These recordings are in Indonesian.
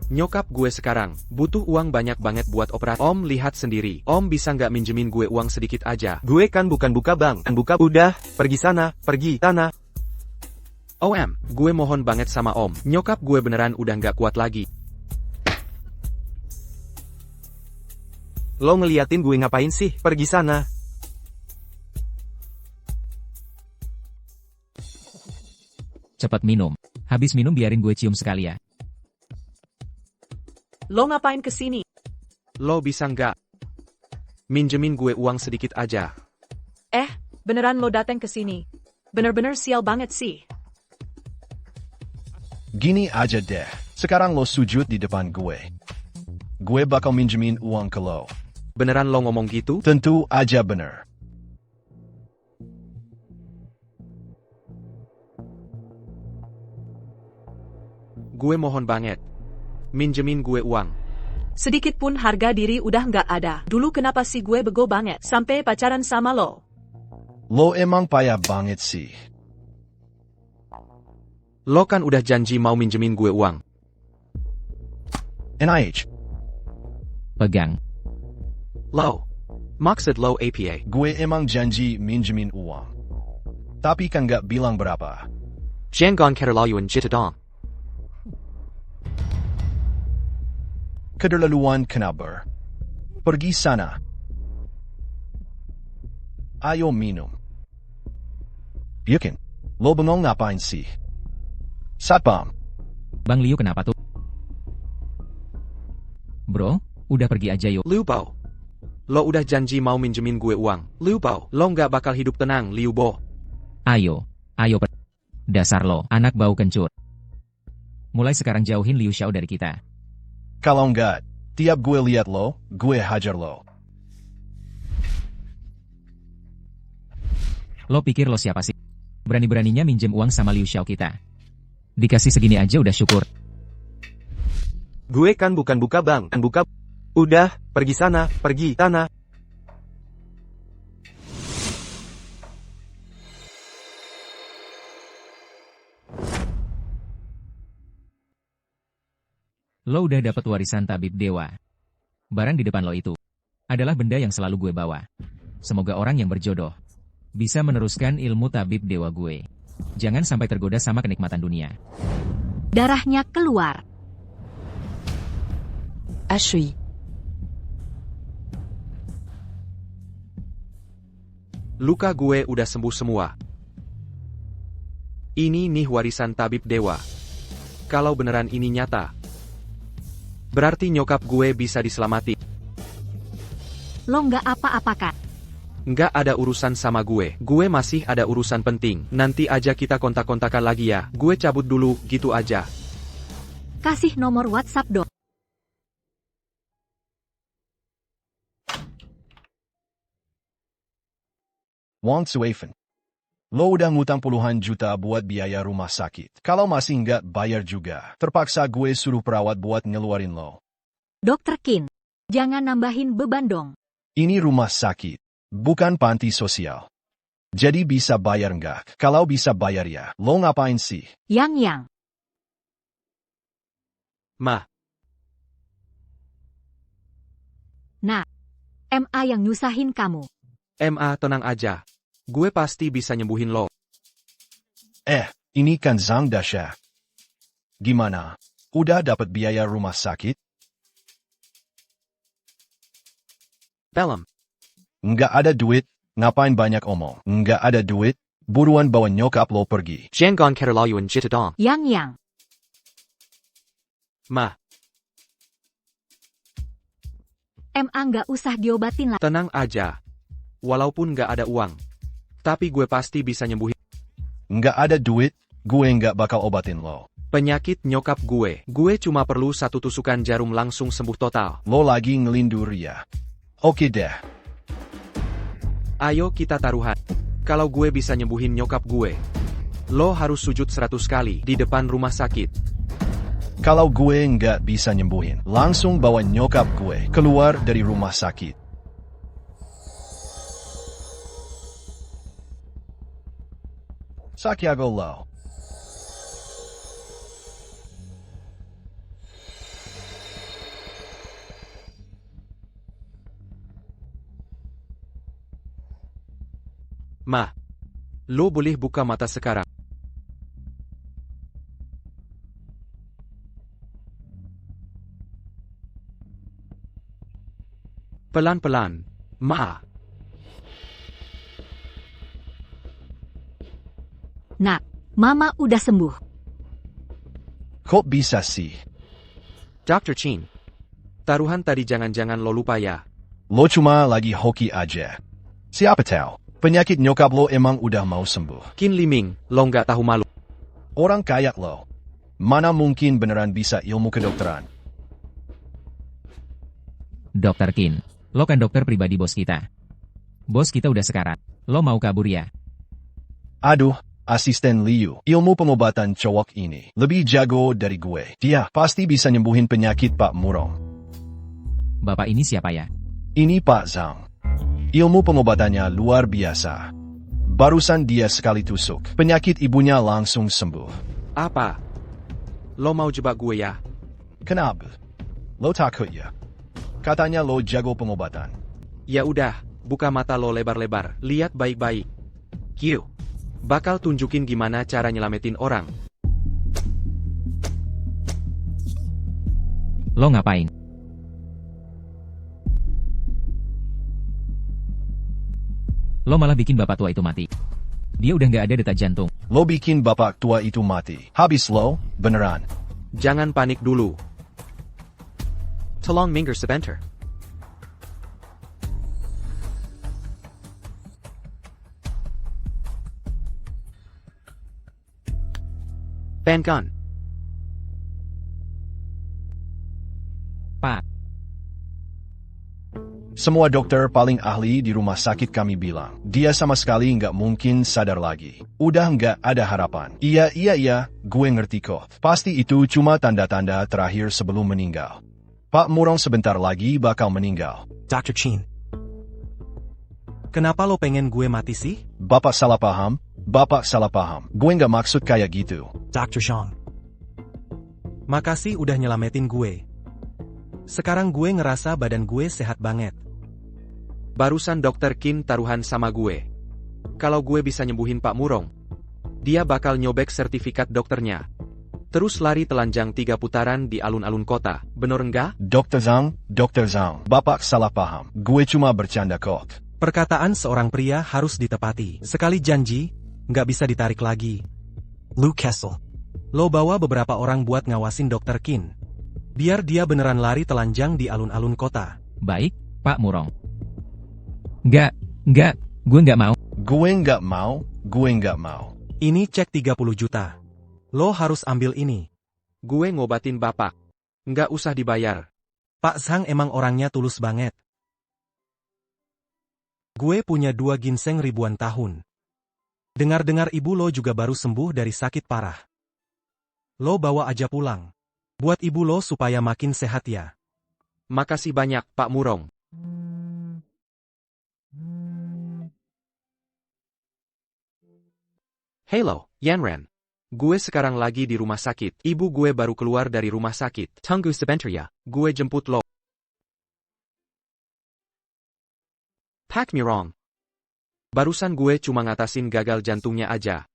Nyokap gue sekarang butuh uang banyak banget buat operasi. Om lihat sendiri, Om bisa nggak minjemin gue uang sedikit aja? Gue kan bukan buka bank. Buka udah, pergi sana, pergi sana. Gue mohon banget sama Om. Nyokap gue beneran udah nggak kuat lagi. Lo ngeliatin gue ngapain sih? Pergi sana. Cepat minum. Habis minum biarin gue cium sekali ya. Lo ngapain kesini? Lo bisa nggak minjemin gue uang sedikit aja? Beneran lo datang kesini? Bener-bener sial banget sih. Gini aja deh, sekarang lo sujud di depan gue. Gue bakal minjemin uang ke lo. Beneran lo ngomong gitu? Tentu aja bener. Gue mohon banget. Minjemin gue uang. Sedikit pun harga diri udah nggak ada. Dulu kenapa sih gue bego banget sampai pacaran sama lo? Lo emang payah banget sih. Lo kan udah janji mau minjemin gue uang. NIH, Pegang. Lo. Maksud lo APA. gue emang janji minjemin uang. Tapi kan gak bilang berapa. Jangan keterlaluan gitu dong. Keterlaluan kenapa? Pergi sana. Ayo minum. Yakin, lo bengong ngapain sih? Satpam. Bang Liu kenapa tuh? Bro, udah pergi aja yuk. Liu Bo. Lo udah janji mau minjemin gue uang. Liu Bo, lo nggak bakal hidup tenang, Liu Bo. Ayo. Dasar lo, anak bau kencur. Mulai sekarang jauhin Liu Xiao dari kita. Kalau enggak, tiap gue liat lo, gue hajar lo. Lo pikir lo siapa sih? Berani-beraninya minjem uang sama Liu Xiao kita. Dikasih segini aja udah syukur. Gue kan bukan buka bank. Buka. Udah, pergi sana, pergi sana. Lo udah dapat warisan tabib dewa. Barang di depan lo itu adalah benda yang selalu gue bawa. Semoga orang yang berjodoh bisa meneruskan ilmu tabib dewa gue. Jangan sampai tergoda sama kenikmatan dunia. Darahnya keluar. Ashley. Luka gue udah sembuh semua. Ini nih warisan tabib dewa. Kalau beneran ini nyata, berarti nyokap gue bisa diselamatin. Lo nggak apa-apa kan? Nggak ada urusan sama gue. Gue masih ada urusan penting. Nanti aja kita kontak-kontakan lagi ya. Gue cabut dulu, gitu aja. Kasih nomor WhatsApp dong. Wang Suefen. Lo udah ngutang puluhan juta buat biaya rumah sakit. Kalau masih nggak bayar juga, terpaksa gue suruh perawat buat ngeluarin lo. Dokter Qin, jangan nambahin beban dong. Ini rumah sakit, bukan panti sosial. Jadi bisa bayar nggak? Kalau bisa bayar ya, lo ngapain sih? Yang. Ma, Nah, MA yang nyusahin kamu. MA tenang aja. Gue pasti bisa nyembuhin lo. Ini kan Zhang Dasha. Gimana? Udah dapat biaya rumah sakit? Belum. Nggak ada duit, ngapain banyak omong? Nggak ada duit, buruan bawa nyokap lo pergi. Jangan keterlaluan gitu dong. Yang. Ma, MA nggak usah diobatin lah. tenang aja. Walaupun nggak ada uang, tapi gue pasti bisa nyembuhin. Nggak ada duit, gue nggak bakal obatin lo. Penyakit nyokap gue cuma perlu satu tusukan jarum langsung sembuh total. Lo lagi ngelindur ya? Oke deh. Ayo kita taruhan. Kalau gue bisa nyembuhin nyokap gue, lo harus sujud 100 kali di depan rumah sakit. Kalau gue nggak bisa nyembuhin, langsung bawa nyokap gue keluar dari rumah sakit. Sakiago lo. Ma, lo boleh buka mata sekarang. Pelan-pelan, Ma. Nak, Mama udah sembuh. Kok bisa sih? Dr. Chin. Taruhan tadi jangan-jangan lo lupa ya. Lo cuma lagi hoki aja. Siapa tahu, penyakit nyokap lo emang udah mau sembuh. Qin Liming, lo nggak tahu malu. Orang kayak lo, mana mungkin beneran bisa ilmu kedokteran? Dr. Qin, lo kan dokter pribadi bos kita. Bos kita udah sekarat. Lo mau kabur ya? Aduh, asisten Liu, ilmu pengobatan cowok ini lebih jago dari gue. Dia pasti bisa nyembuhin penyakit Pak Murong. Bapak ini siapa ya? Ini Pak Zhang. Ilmu pengobatannya luar biasa. Barusan dia sekali tusuk, penyakit ibunya langsung sembuh. Apa? Lo mau jebak gue ya? Kenapa? Lo takut ya? Katanya lo jago pengobatan. Ya udah, buka mata lo lebar-lebar, lihat baik-baik. Q. Bakal tunjukin gimana cara nyelamatin orang. Lo ngapain? Lo malah bikin bapak tua itu mati. Dia udah nggak ada detak jantung. Lo bikin bapak tua itu mati. Habis lo, beneran. Jangan panik dulu. Tolong minggir sebentar. Bandkan. Pak, Semua dokter paling ahli di rumah sakit kami bilang, dia sama sekali nggak mungkin sadar lagi. Udah nggak ada harapan. Iya, gue ngerti kok. Pasti itu cuma tanda-tanda terakhir sebelum meninggal. Pak Murong sebentar lagi bakal meninggal. Dr. Chin. Kenapa lo pengen gue mati sih? Bapak salah paham? Bapak salah paham. Gue nggak maksud kayak gitu. Dr. Zhang. Makasih udah nyelamatin gue. Sekarang gue ngerasa badan gue sehat banget. Barusan dokter Qin taruhan sama gue. Kalau gue bisa nyembuhin Pak Murong, dia bakal nyobek sertifikat dokternya. Terus lari telanjang 3 putaran di alun-alun kota, bener enggak? Dr. Zhang, Bapak salah paham. Gue cuma bercanda kok. Perkataan seorang pria harus ditepati. Sekali janji, nggak bisa ditarik lagi. Lu Kessel. Lo bawa beberapa orang buat ngawasin dokter Qin. Biar dia beneran lari telanjang di alun-alun kota. baik, Pak Murong. Enggak, gue nggak mau. Gue nggak mau. Ini cek 30 juta. Lo harus ambil ini. Gue ngobatin bapak. Nggak usah dibayar. Pak Zhang emang orangnya tulus banget. Gue punya 2 ginseng ribuan tahun. Dengar-dengar ibu lo juga baru sembuh dari sakit parah. Lo bawa aja pulang. Buat ibu lo supaya makin sehat ya. Makasih banyak, Pak Murong. Halo, Yanran. Gue sekarang lagi di rumah sakit. Ibu gue baru keluar dari rumah sakit. Tunggu sebentar ya, gue jemput lo. Pak Murong. Barusan gue cuma ngatasin gagal jantungnya aja.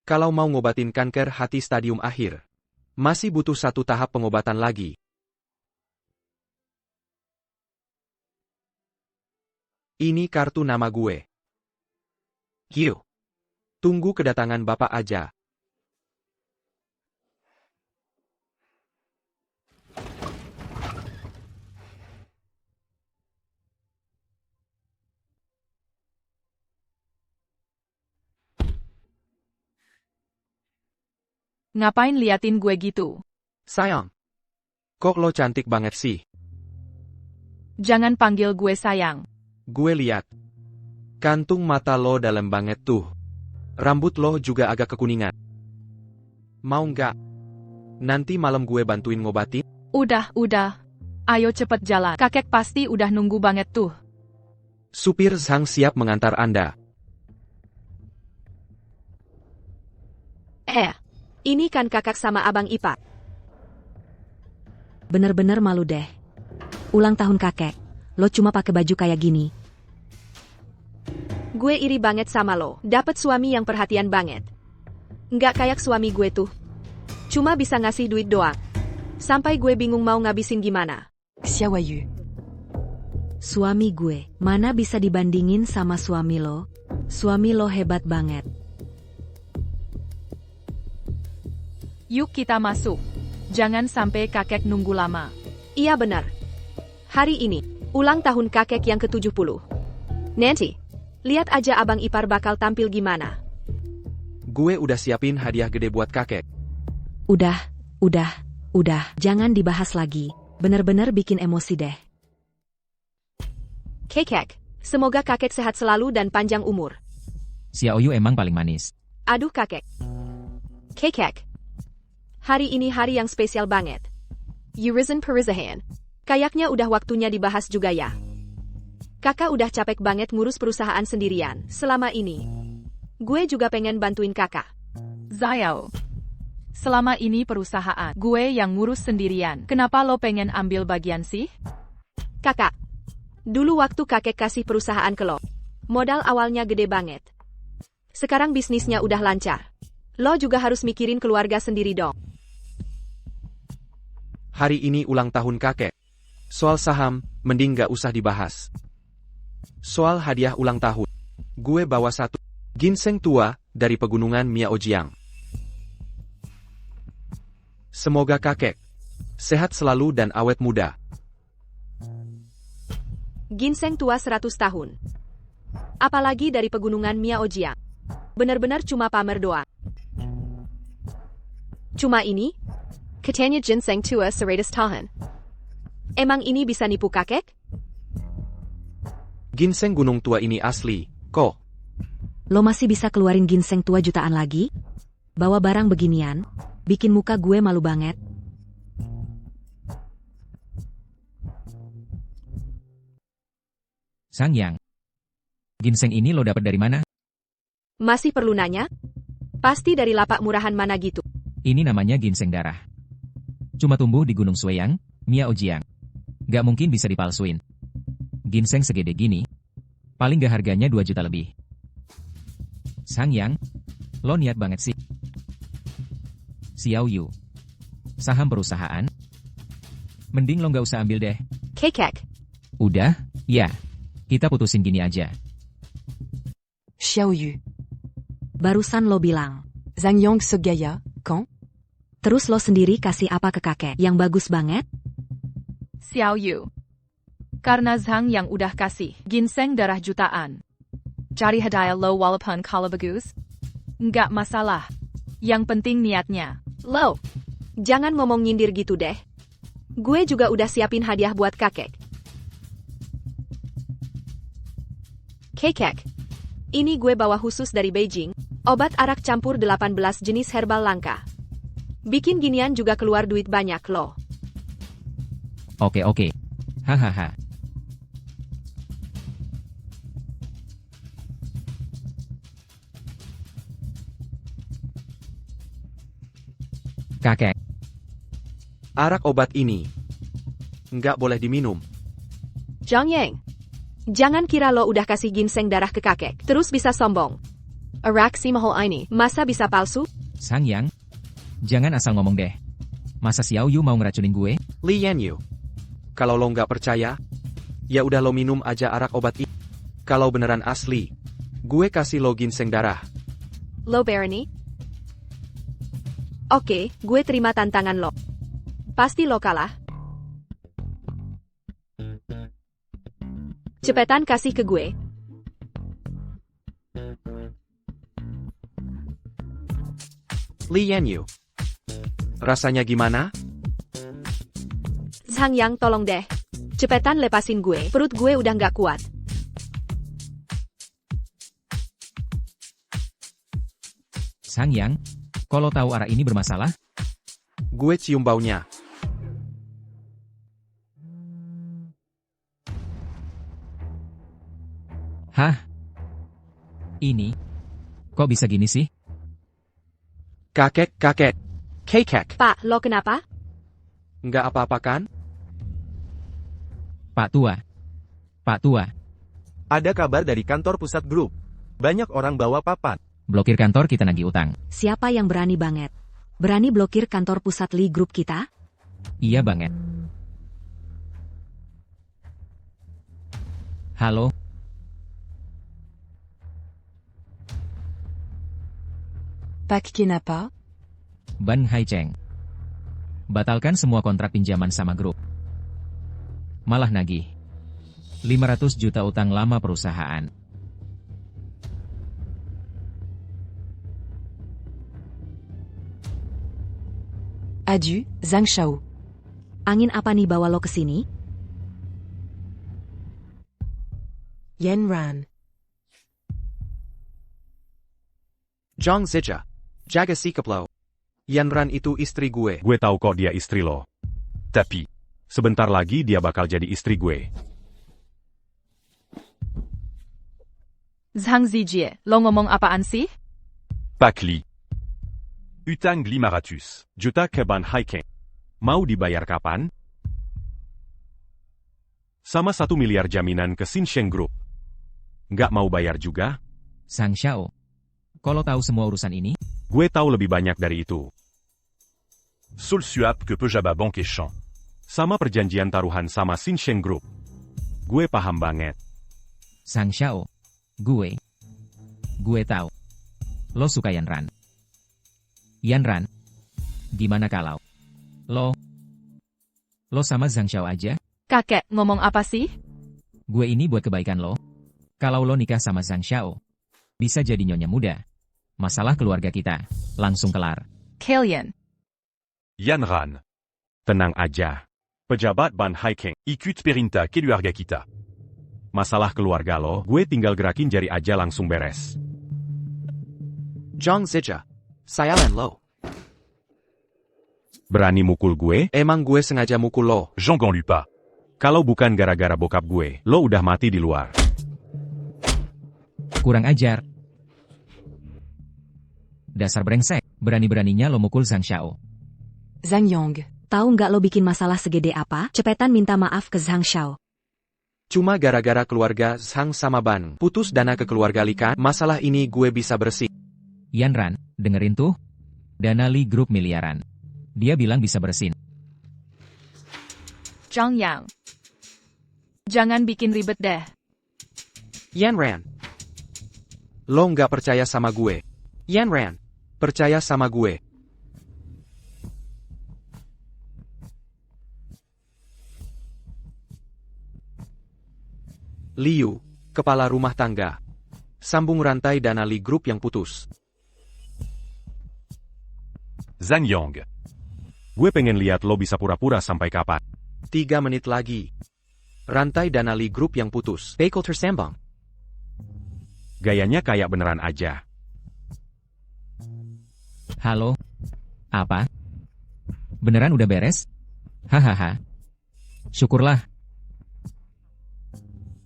Kalau mau ngobatin kanker hati stadium akhir, masih butuh 1 tahap pengobatan lagi. Ini kartu nama gue. Yuk. Tunggu kedatangan bapak aja. Ngapain liatin gue gitu? Sayang. Kok lo cantik banget sih? Jangan panggil gue sayang. Gue lihat. Kantung mata lo dalam banget tuh. Rambut lo juga agak kekuningan. Mau nggak? Nanti malam gue bantuin ngobatin? Udah. Ayo cepet jalan. Kakek pasti udah nunggu banget tuh. Supir Zhang siap mengantar Anda. Ini kan kakak sama abang ipar. Bener-bener malu deh. Ulang tahun kakek. Lo cuma pakai baju kayak gini. Gue iri banget sama lo, dapet suami yang perhatian banget. Nggak kayak suami gue tuh. Cuma bisa ngasih duit doang. Sampai gue bingung mau ngabisin gimana. Xiaoyu. Suami gue, mana bisa dibandingin sama suami lo? Suami lo hebat banget. Yuk kita masuk. Jangan sampai kakek nunggu lama. Iya benar. Hari ini, ulang tahun kakek yang ke-70. Nanti, lihat aja abang ipar bakal tampil gimana. Gue udah siapin hadiah gede buat kakek. Udah. Jangan dibahas lagi. Bener-bener bikin emosi deh. Kakek, semoga kakek sehat selalu dan panjang umur. Xiaoyu emang paling manis. Aduh kakek. Kakek. Hari ini hari yang spesial banget. Urizen Perizahan. Kayaknya udah waktunya dibahas juga ya. Kakak udah capek banget ngurus perusahaan sendirian selama ini. Gue juga pengen bantuin kakak. Xiao. Selama ini perusahaan gue yang ngurus sendirian. Kenapa lo pengen ambil bagian sih? Kakak. Dulu waktu kakek kasih perusahaan ke lo, modal awalnya gede banget. Sekarang bisnisnya udah lancar. Lo juga harus mikirin keluarga sendiri dong. Hari ini ulang tahun kakek. Soal saham, mending gak usah dibahas. Soal hadiah ulang tahun, gue bawa 1 ginseng tua dari pegunungan Miaojiang. Semoga kakek sehat selalu dan awet muda. Ginseng tua 100 tahun. Apalagi dari pegunungan Miaojiang. Bener-bener cuma pamer doang. Cuma ini? Katanya ginseng tua 100 tahun. Emang ini bisa nipu kakek? Ginseng gunung tua ini asli, kok. Lo masih bisa keluarin ginseng tua jutaan lagi? Bawa barang beginian, bikin muka gue malu banget. Sangyang. Ginseng ini lo dapat dari mana? Masih perlu nanya? Pasti dari lapak murahan mana gitu. Ini namanya ginseng darah. Cuma tumbuh di Gunung Sueyang, Miaojiang. Gak mungkin bisa dipalsuin. Ginseng segede gini, paling gak harganya 2 juta lebih. Sangyang, lo niat banget sih. Xiaoyu. Saham perusahaan? Mending lo gak usah ambil deh. Kakek. Udah, ya. Kita putusin gini aja. Xiaoyu. Barusan lo bilang, Zangyong segaya, kan? Terus lo sendiri kasih apa ke kakek yang bagus banget? Xiaoyu. Karena Zhang yang udah kasih ginseng darah jutaan. Cari hadiah lo walaupun kalau bagus? Nggak masalah. Yang penting niatnya. Lo, jangan ngomong nyindir gitu deh. Gue juga udah siapin hadiah buat kakek. Kakek. Ini gue bawa khusus dari Beijing, obat arak campur 18 jenis herbal langka. Bikin ginian juga keluar duit banyak loh. Oke. Hahaha. Kakek. Arak obat ini nggak boleh diminum. Zhang Yang. Jangan kira lo udah kasih ginseng darah ke kakek, terus bisa sombong. Arak si mahal ini, masa bisa palsu? Sangyang. Jangan asal ngomong deh. Masa Xiaoyu mau ngeracunin gue? Li Yanyu. Kalau lo nggak percaya, ya udah lo minum aja arak obat ini. Kalau beneran asli, gue kasih lo ginseng darah. Lo Barony? Oke, gue terima tantangan lo. Pasti lo kalah. Cepetan kasih ke gue. Li Yanyu. Rasanya gimana? Zhang Yang tolong deh. Cepetan lepasin gue, perut gue udah nggak kuat. Sangyang, kalau tahu arah ini bermasalah? Gue cium baunya. Hah? Ini? Kok bisa gini sih? Kakek. Kakek. Pak, lo kenapa? Nggak apa-apa kan? Pak Tua. Ada kabar dari kantor pusat grup. Banyak orang bawa papan. Blokir kantor kita nagih utang. Siapa yang berani banget? Berani blokir kantor pusat Lee Group kita? Iya banget. Halo, Pak kenapa? Ban Haicheng. Batalkan semua kontrak pinjaman sama grup. Malah nagih 500 juta utang lama perusahaan. Adieu, Zhang Shao. Angin apa nih bawa lo ke sini? Yan Ran. Zhang Zija. Jaga sikap lo. Yanran itu istri gue. Gue tahu kok dia istri lo. Tapi, sebentar lagi dia bakal jadi istri gue. Zhang Zijie, lo ngomong apaan sih? Pak Li. Utang 500 juta ke Ban Haicheng. Mau dibayar kapan? Sama 1 miliar jaminan ke Xinsheng Group. Nggak mau bayar juga? Zhang Xiao. Kalau tahu semua urusan ini? Gue tahu lebih banyak dari itu. Sul Suap ke Pejaba Bank Champ. Sama perjanjian taruhan sama Xinsheng Group. Gue paham banget. Zhang Xiao. Gue tahu. Lo suka Yanran. Yanran. Gimana kalau Lo sama Zhang Xiao aja? Kakek, ngomong apa sih? Gue ini buat kebaikan lo. Kalau lo nikah sama Zhang Xiao, bisa jadi nyonya muda. Masalah keluarga kita langsung kelar. Kalian. Yanran. Tenang aja. Pejabat Ban Haicheng ikut perintah keluarga kita. Masalah keluarga lo, gue tinggal gerakin jari aja langsung beres. Zhang Zija. Sayalan lo. Berani mukul gue? Emang gue sengaja mukul lo. Jangan lupa. Kalau bukan gara-gara bokap gue, lo udah mati di luar. Kurang ajar. Dasar brengsek. Berani-beraninya lo mukul Zhang Xiao. Zhang Yong, tahu nggak lo bikin masalah segede apa? Cepetan minta maaf ke Zhang Xiao. Cuma gara-gara keluarga Zhang sama Ban putus dana kekeluargaan, masalah ini gue bisa bersih. Yanran, dengerin tuh. Dana Lee Group miliaran. Dia bilang bisa bersin. Zhang Yang. Jangan bikin ribet deh. Yanran. Lo nggak percaya sama gue. Yanran. Percaya sama gue. Liu, kepala rumah tangga. Sambung rantai dana Lee Group yang putus. Zhang Yong. Gue pengen lihat lo bisa pura-pura sampai kapan. 3 menit lagi. Rantai dana Lee Group yang putus. Bakal tersambung. Gayanya kayak beneran aja. Halo? Apa? Beneran udah beres? Hahaha. Syukurlah.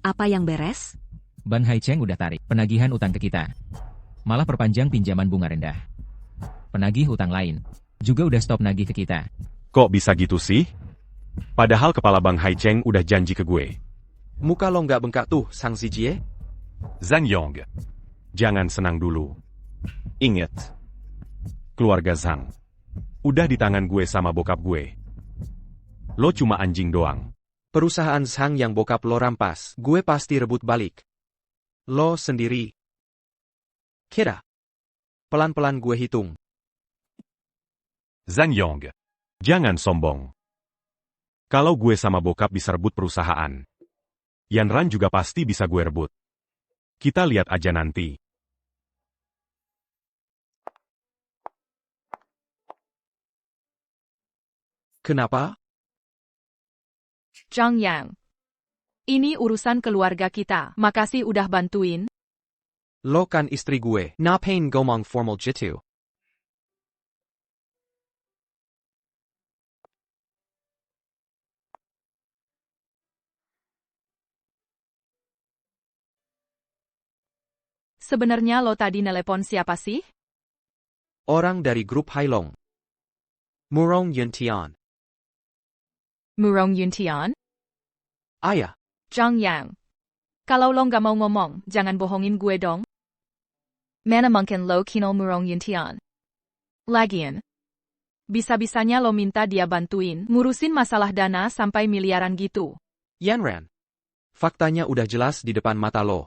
Apa yang beres? Ban Haicheng udah tarik penagihan utang ke kita. Malah perpanjang pinjaman bunga rendah. Penagih utang lain juga udah stop nagih ke kita. Kok bisa gitu sih? Padahal kepala Bang Haicheng udah janji ke gue. Muka lo nggak bengkak tuh, Zhang Zijie? Zhang Yong. Jangan senang dulu. Ingat. Keluarga Zhang. Udah di tangan gue sama bokap gue. Lo cuma anjing doang. Perusahaan Zhang yang bokap lo rampas, gue pasti rebut balik. Lo sendiri. Kira. Pelan-pelan gue hitung. Zhang Yong. Jangan sombong. Kalau gue sama bokap bisa rebut perusahaan, Yanran juga pasti bisa gue rebut. Kita lihat aja nanti. Kenapa? Zhang Yang. Ini urusan keluarga kita. Makasih udah bantuin. Lo kan istri gue. Ngapain ngomong formal gitu? Sebenarnya lo tadi nelepon siapa sih? Orang dari grup Hailong. Murong Yuntian. Murong Yuntian? Ayah. Zhang Yang. Kalau lo nggak mau ngomong, jangan bohongin gue dong. Mana mungkin lo kinol murong yuntian. Lagian. Bisa-bisanya lo minta dia bantuin ngurusin masalah dana sampai miliaran gitu. Yanran. Faktanya udah jelas di depan mata lo.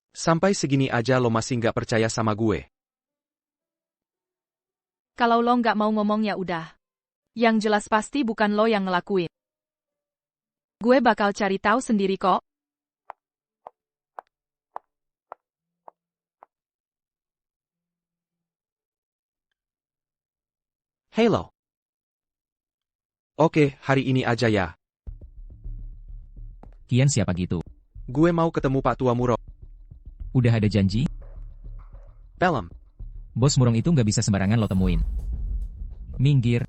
Sampai segini aja lo masih nggak percaya sama gue. Kalau lo nggak mau ngomong ya udah. Yang jelas pasti bukan lo yang ngelakuin. Gue bakal cari tahu sendiri kok. Hello. Oke, hari ini aja ya. Kian siapa gitu? Gue mau ketemu Pak Tua Murong. Udah ada janji? Pelem. Bos Murong itu nggak bisa sembarangan lo temuin. Minggir.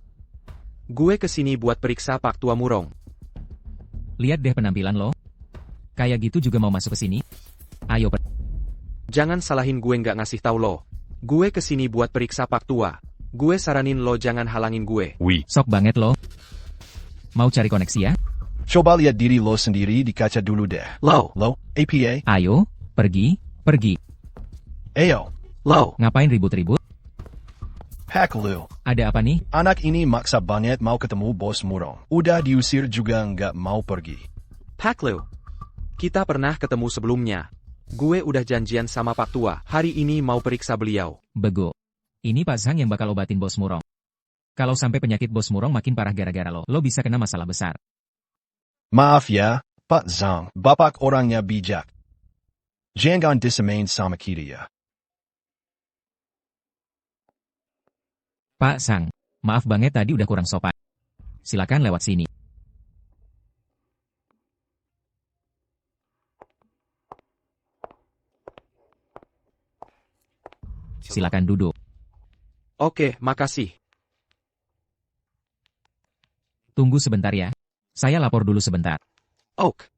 Gue kesini buat periksa Pak Tua Murong. Lihat deh penampilan lo. Kayak gitu juga mau masuk ke sini? Ayo Jangan salahin gue nggak ngasih tahu lo. Gue kesini buat periksa Pak Tua. Gue saranin lo jangan halangin gue. Wih. Sok banget lo. Mau cari koneksi ya? Coba lihat diri lo sendiri di kaca dulu deh. Lo, APA. Ayo, pergi. Ayo, Lo. Ngapain ribut-ribut? Pak Lu. Ada apa nih? Anak ini maksa banget mau ketemu Bos Murong. Udah diusir juga nggak mau pergi. Pak Lu. Kita pernah ketemu sebelumnya. Gue udah janjian sama Pak Tua. Hari ini mau periksa beliau. Bego. Ini Pak Zhang yang bakal obatin Bos Murong. Kalau sampai penyakit Bos Murong makin parah gara-gara lo bisa kena masalah besar. Maaf ya, Pak Zhang. Bapak orangnya bijak. Jangan disamain sama kita ya. Pak Zhang, maaf banget tadi udah kurang sopan. Silakan lewat sini. Silakan duduk. Oke, makasih. Tunggu sebentar ya. Saya lapor dulu sebentar. Ok.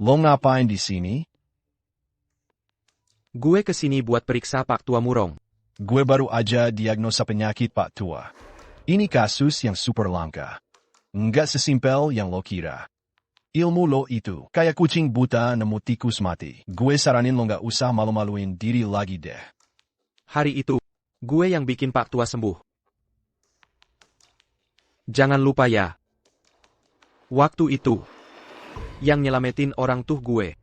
Lo ngapain di sini? Gue kesini buat periksa Pak Tua Murong. Gue baru aja diagnosa penyakit Pak Tua. Ini kasus yang super langka. Nggak sesimpel yang lo kira. Ilmu lo itu kayak kucing buta nemu tikus mati. Gue saranin lo nggak usah malu-maluin diri lagi deh. Hari itu, gue yang bikin Pak Tua sembuh. Jangan lupa ya. Waktu itu, yang nyelamatin orang tuh gue.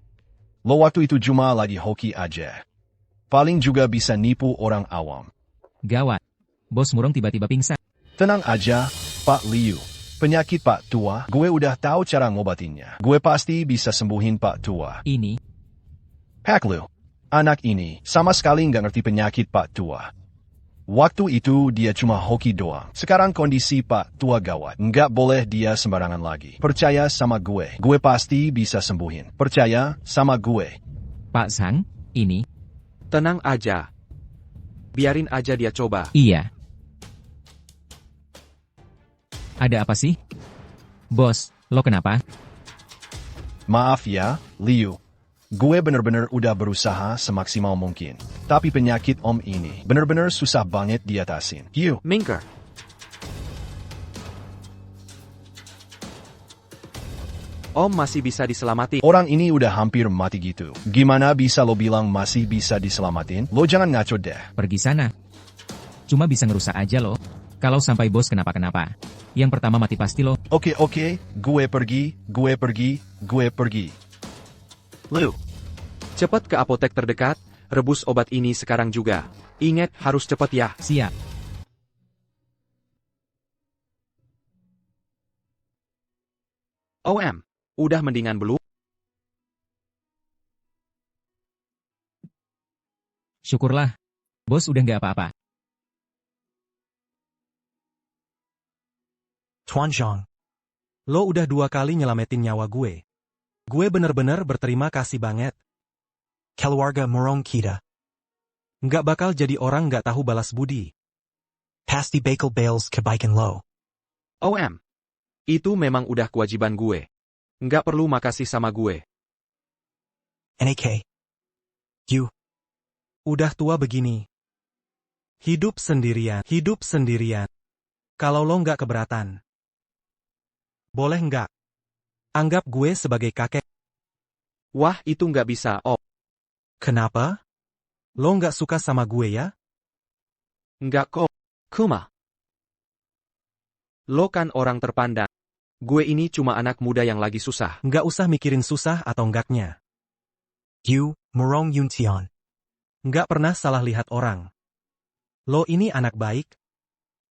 Lo waktu itu cuma lagi hoki aja. Paling juga bisa nipu orang awam. Gawat. Bos Murong tiba-tiba pingsan. Tenang aja, Pak Liu. Penyakit Pak Tua, gue udah tahu cara ngobatinnya. Gue pasti bisa sembuhin Pak Tua. Ini. Pak Liu, anak ini sama sekali nggak ngerti penyakit Pak Tua. Waktu itu dia cuma hoki doang. Sekarang kondisi Pak Tua gawat. Nggak boleh dia sembarangan lagi. Percaya sama gue. Gue pasti bisa sembuhin. Percaya sama gue. Pak Zhang, ini. Tenang aja. Biarin aja dia coba. Iya. Ada apa sih? Bos, lo kenapa? Maaf ya, Liu. Gue bener-bener udah berusaha semaksimal mungkin. Tapi penyakit om ini bener-bener susah banget diatasin. Hiu. Minker. Om masih bisa diselamatin. Orang ini udah hampir mati gitu. Gimana bisa lo bilang masih bisa diselamatin? Lo jangan ngaco deh. Pergi sana. Cuma bisa ngerusak aja lo. Kalau sampai bos kenapa-kenapa. Yang pertama mati pasti lo. Oke, gue pergi. Lu. Cepat ke apotek terdekat, rebus obat ini sekarang juga. Ingat, harus cepat ya. Siap. OM, udah mendingan belum? Syukurlah. Bos udah nggak apa-apa. Tuan Zhang. Lo udah 2 kali nyelamatin nyawa gue. Gue bener-bener berterima kasih banget. Keluarga Murong kita. Nggak bakal jadi orang nggak tahu balas budi. Pasti bakal bales kebaikan lo. OM, itu memang udah kewajiban gue. Nggak perlu makasih sama gue. NAK. You. Udah tua begini. Hidup sendirian. Kalau lo nggak keberatan. Boleh nggak? Anggap gue sebagai kakek. Wah, itu nggak bisa, Om. Kenapa? Lo nggak suka sama gue ya? Nggak kok. Kuma. Lo kan orang terpandang. Gue ini cuma anak muda yang lagi susah. Nggak usah mikirin susah atau enggaknya. You, Murong Yuntian. Nggak pernah salah lihat orang. Lo ini anak baik.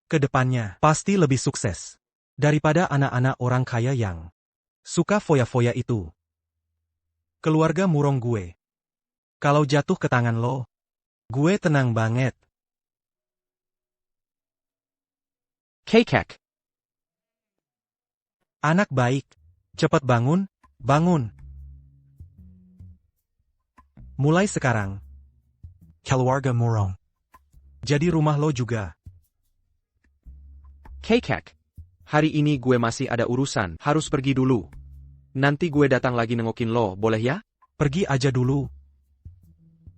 Kedepannya pasti lebih sukses daripada anak-anak orang kaya yang suka foya-foya itu. Keluarga Murong gue. Kalau jatuh ke tangan lo, gue tenang banget. Kekek. Anak baik. Cepat bangun, bangun. Mulai sekarang. Keluarga Murong. Jadi rumah lo juga. Kekek. Hari ini gue masih ada urusan, harus pergi dulu. Nanti gue datang lagi nengokin lo, boleh ya? Pergi aja dulu.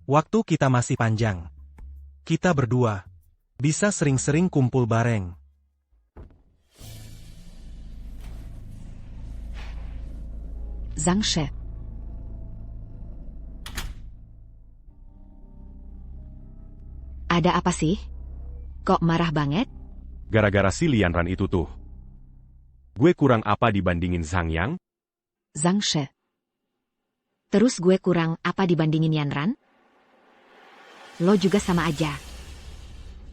Waktu kita masih panjang. Kita berdua bisa sering-sering kumpul bareng. Zhang She. Ada apa sih? Kok marah banget? Gara-gara si Lianran itu tuh. Gue kurang apa dibandingin Zhang Yang? Zhang She. Terus gue kurang apa dibandingin Yanran? Lo juga sama aja.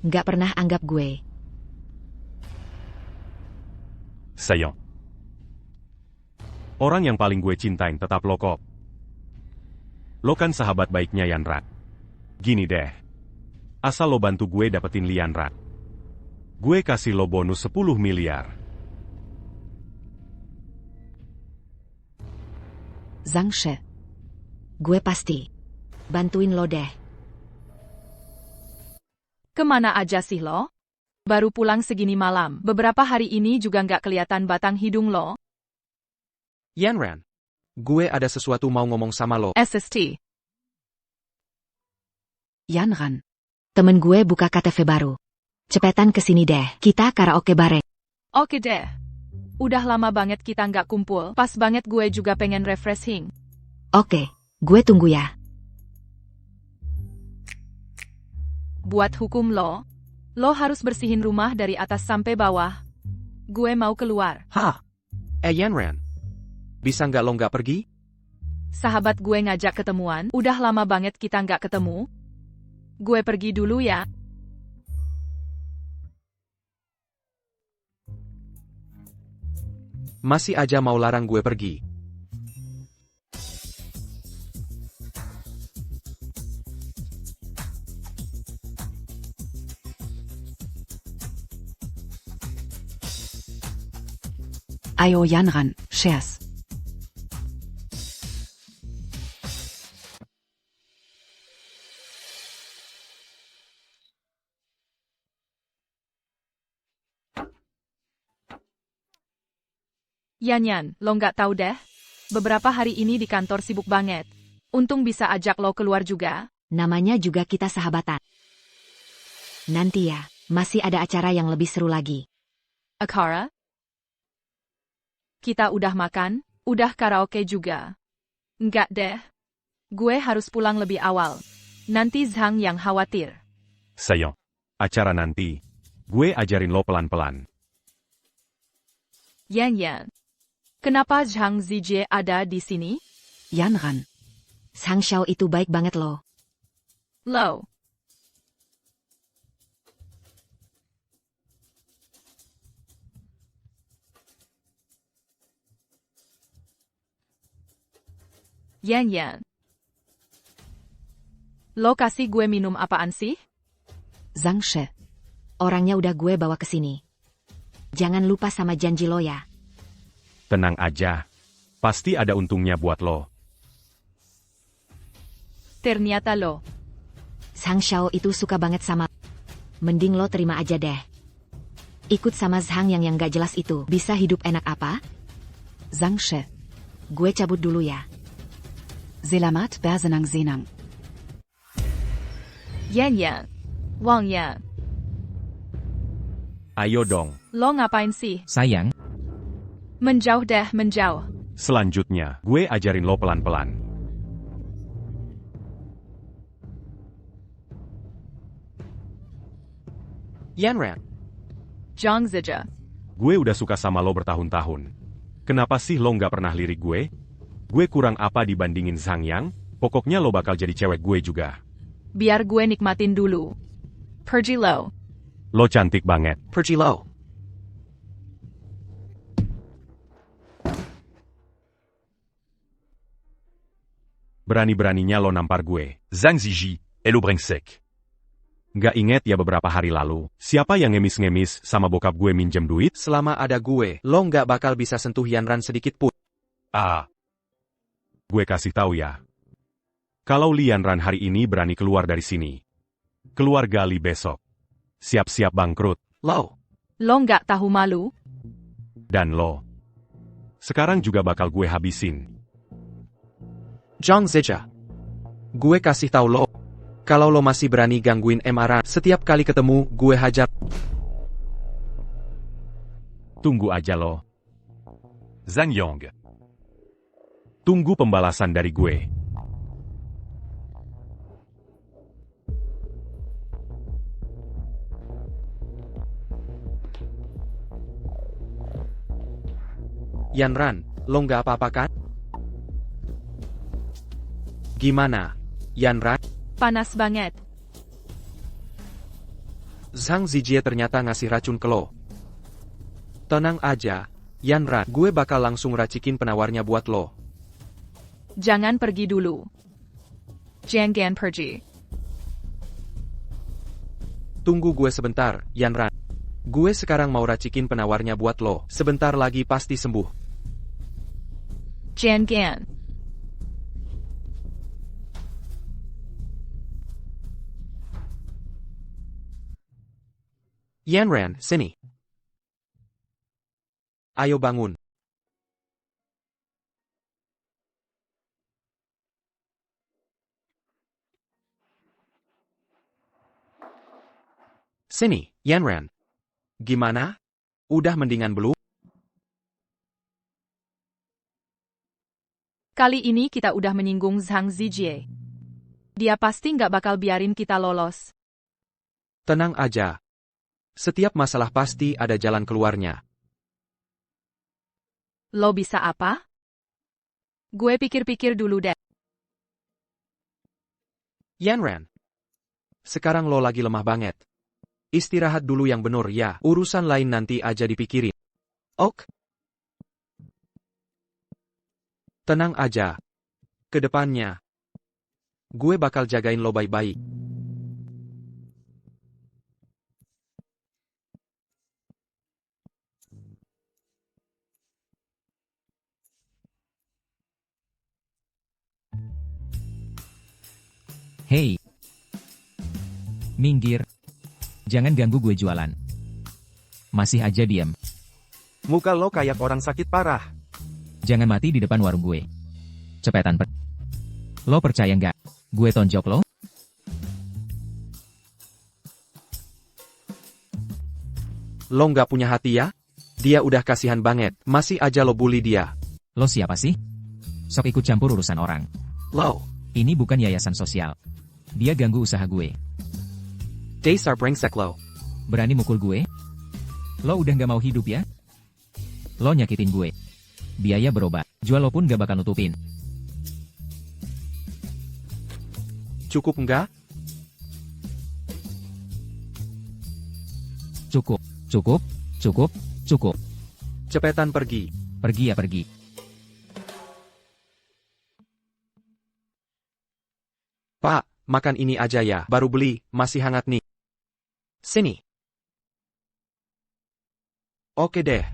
Nggak pernah anggap gue. Sayang. Orang yang paling gue cintain tetap lo kok. Lo kan sahabat baiknya Yanran. Gini deh. Asal lo bantu gue dapetin Lianran. Gue kasih lo bonus 10 miliar. Zhang She. Gue pasti bantuin lo deh. Kemana aja sih lo? Baru pulang segini malam. Beberapa hari ini juga nggak kelihatan batang hidung lo. Yanran. Gue ada sesuatu mau ngomong sama lo. SST. Yanran. Temen gue buka KTV baru. Cepetan kesini deh, kita karaoke bareng. Oke deh. Udah lama banget kita nggak kumpul. Pas banget gue juga pengen refreshing. Oke, gue tunggu ya. Buat hukum lo harus bersihin rumah dari atas sampai bawah. Gue mau keluar. Hah? Yanran. Bisa nggak lo nggak pergi? Sahabat gue ngajak ketemuan. Udah lama banget kita nggak ketemu. Gue pergi dulu ya. Masih aja mau larang gue pergi. Ayo Yanran, shares. Yanyan, lo nggak tahu deh. Beberapa hari ini di kantor sibuk banget. Untung bisa ajak lo keluar juga. Namanya juga kita sahabatan. Nanti ya, masih ada acara yang lebih seru lagi. Akara? Kita udah makan, udah karaoke juga. Nggak deh. Gue harus pulang lebih awal. Nanti Zhang yang khawatir. Sayang. Acara nanti. Gue ajarin lo pelan-pelan. Yan. Kenapa Zhang Zijie ada di sini? Yanran. Zhang Xiao itu baik banget loh. Lo. Yan. Lo kasih gue minum apaan sih? Zhang She. Orangnya udah gue bawa ke sini. Jangan lupa sama janji lo ya. Tenang aja. Pasti ada untungnya buat lo. Ternyata lo. Zhang Xiao itu suka banget sama. Mending lo terima aja deh. Ikut sama Zhang yang gak jelas itu. Bisa hidup enak apa? Zhang She. Gue cabut dulu ya. Selamat bersenang-senang. Yan. Wang Yan. Ayo dong. Lo ngapain sih? Sayang, Menjauh deh, menjauh. Selanjutnya, gue ajarin lo pelan-pelan. Yanran, Zhang Zija. Gue udah suka sama lo bertahun-tahun. Kenapa sih lo nggak pernah lirik gue? Gue kurang apa dibandingin Zhang Yang? Pokoknya lo bakal jadi cewek gue juga. Biar gue nikmatin dulu. Pergi lo. Lo cantik banget. pergi lo. Berani-beraninya lo nampar gue. Zhang Ziji, hello brengsek. Nggak inget ya beberapa hari lalu, siapa yang ngemis-ngemis sama bokap gue minjem duit? Selama ada gue, lo nggak bakal bisa sentuh Yanran sedikit pun. Ah, Gue kasih tahu ya. Kalau Lian Ran hari ini berani keluar dari sini. Keluar gali besok. Siap-siap bangkrut. Lo. Lo nggak tahu malu? Dan lo. Sekarang juga bakal gue habisin. Zhang Zija. Gue kasih tahu lo. Kalau lo masih berani gangguin Emara, setiap kali ketemu, gue hajar. Tunggu aja lo. Zhang Yang. Tunggu pembalasan dari gue. Yanran, lo nggak apa-apa kan? Gimana, Yanran? Panas banget. Zhang Zijie ternyata ngasih racun ke lo. Tenang aja, Yanran. Gue bakal langsung racikin penawarnya buat lo. Jangan pergi dulu. Jangan pergi. Tunggu gue sebentar, Yanran. Gue sekarang mau racikin penawarnya buat lo. Sebentar lagi pasti sembuh. Jangan. Yanran, sini. Ayo bangun. Sini, Yanran. Gimana? Udah mendingan belum? Kali ini kita udah menyinggung Zhang Zijie. Dia pasti nggak bakal biarin kita lolos. Tenang aja. Setiap masalah pasti ada jalan keluarnya. Lo bisa apa? Gue pikir-pikir dulu deh. Yanran. Sekarang lo lagi lemah banget. Istirahat dulu yang bener ya. Urusan lain nanti aja dipikirin. Ok? Tenang aja. Kedepannya. Gue bakal jagain lo baik-baik. Hei. Minggir. Jangan ganggu gue jualan. Masih aja diam. Muka lo kayak orang sakit parah. Jangan mati di depan warung gue. Cepetan Lo percaya nggak? Gue tonjok lo? Lo nggak punya hati ya? Dia udah kasihan banget, masih aja lo bully dia. Lo siapa sih? Sok ikut campur urusan orang. Lo. Ini bukan yayasan sosial. Dia ganggu usaha gue. Dasar brengsek lo. Berani mukul gue? Lo udah nggak mau hidup ya? Lo nyakitin gue. Biaya berobat. Jual lo pun gak bakal nutupin. Cukup nggak? Cukup. Cukup. Cukup. Cukup. Cepetan pergi. Pergi ya pergi. Pak, makan ini aja ya. Baru beli, masih hangat nih. Sini. Oke deh.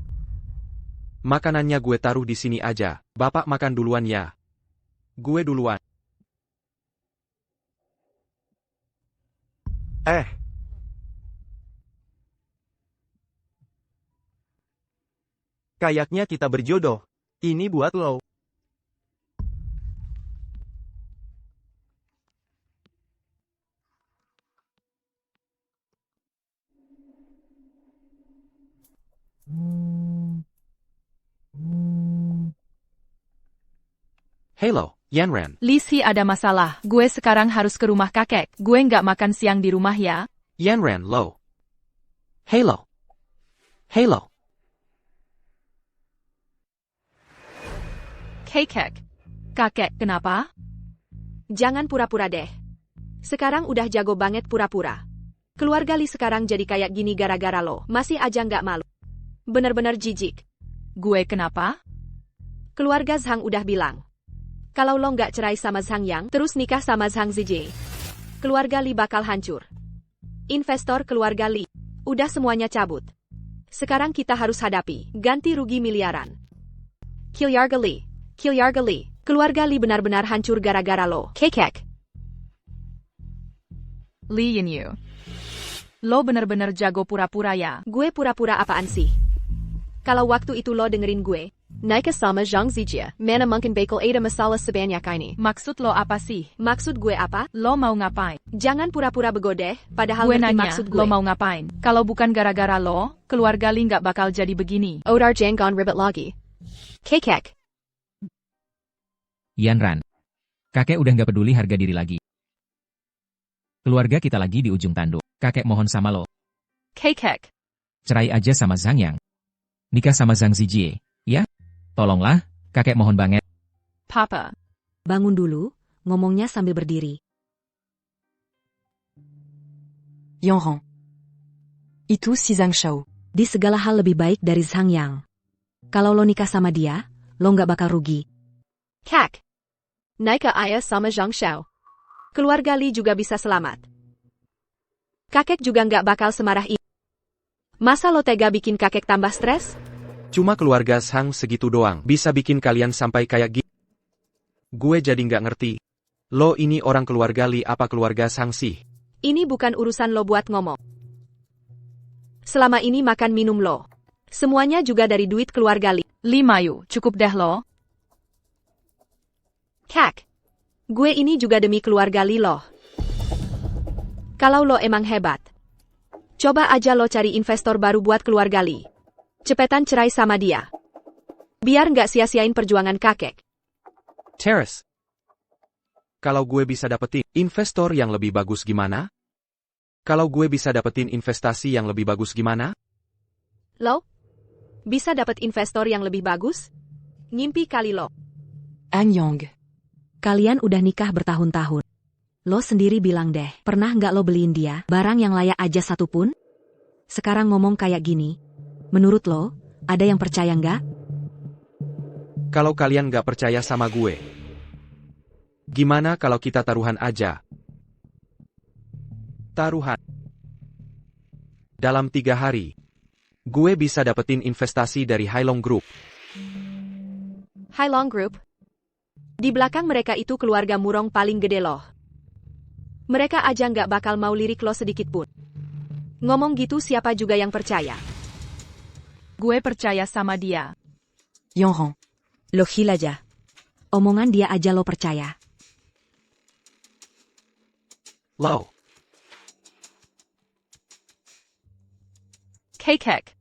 Makanannya gue taruh di sini aja. Bapak makan duluan ya. Gue duluan. Kayaknya kita berjodoh. Ini buat lo. Hello, Yanran. Lisi ada masalah. Gue sekarang harus ke rumah kakek. Gue nggak makan siang di rumah ya. Yanran, lo. Hello. Hello. Kakek. Kakek, kenapa? Jangan pura-pura deh. Sekarang udah jago banget pura-pura. Keluarga Li sekarang jadi kayak gini gara-gara lo. Masih aja nggak malu. Bener-bener jijik. Gue kenapa? Keluarga Zhang udah bilang. Kalau lo nggak cerai sama Zhang Yang, terus nikah sama Zhang Zijie, keluarga Li bakal hancur. Investor keluarga Li. Udah semuanya cabut. Sekarang kita harus hadapi ganti rugi miliaran. Keluarga Li. Keluarga Li. Keluarga Li benar-benar hancur gara-gara lo. Kakek. Li Yinyu. Lo bener-bener jago pura-pura ya. Gue pura-pura apaan sih? Kalau waktu itu lo dengerin gue, naik sama Zhang Zijie, mana mungkin bakal ada masalah sebanyak ini. Maksud lo apa sih? Maksud gue apa? Lo mau ngapain? Jangan pura-pura bego deh, padahal Gue ngerti nanya, maksud gue. lo mau ngapain? Kalau bukan gara-gara lo, keluarga Li nggak bakal jadi begini. Odar jangan ribet lagi. Kakek. Yanran. Kakek udah nggak peduli harga diri lagi. Keluarga kita lagi di ujung tanduk. Kakek mohon sama lo. Kakek. Cerai aja sama Zhang Yang. Nikah sama Zhang Zijie, ya? Tolonglah, kakek mohon banget. Papa. Bangun dulu, ngomongnya sambil berdiri. Yanran. Itu si Zhang Shao. Di segala hal lebih baik dari Zhang Yang. Kalau lo nikah sama dia, lo nggak bakal rugi. Kak. Naik ke ayah sama Zhang Shao. Keluarga Li juga bisa selamat. Kakek juga nggak bakal semarah ini. Masa lo tega bikin kakek tambah stres? Cuma keluarga Zhang segitu doang bisa bikin kalian sampai kayak gini. Gue jadi nggak ngerti. Lo ini orang keluarga Li apa keluarga Zhang sih? Ini bukan urusan lo buat ngomong. Selama ini makan minum lo. Semuanya juga dari duit keluarga Li. Li Mayu, cukup deh lo. Kak. Gue ini juga demi keluarga Li loh. Kalau lo emang hebat, coba aja lo cari investor baru buat keluarga Li. Cepetan cerai sama dia. Biar nggak sia-siain perjuangan kakek. Terrace. Kalau gue bisa dapetin investor yang lebih bagus gimana? Kalau gue bisa dapetin investasi yang lebih bagus gimana? Lo? Bisa dapet investor yang lebih bagus? Ngimpi kali lo. An Yang. Kalian udah nikah bertahun-tahun. Lo sendiri bilang deh, pernah nggak lo beliin dia barang yang layak aja satupun? Sekarang ngomong kayak gini. Menurut lo, ada yang percaya nggak? Kalau kalian nggak percaya sama gue, gimana kalau kita taruhan aja? Taruhan. Dalam 3 hari, gue bisa dapetin investasi dari Hailong Group. Hailong Group? Di belakang mereka itu keluarga Murong paling gede loh. Mereka aja nggak bakal mau lirik lo sedikit pun. Ngomong gitu siapa juga yang percaya? Gue percaya sama dia. Yanran. Lo gila aja. Omongan dia aja lo percaya. Lo. Kakek.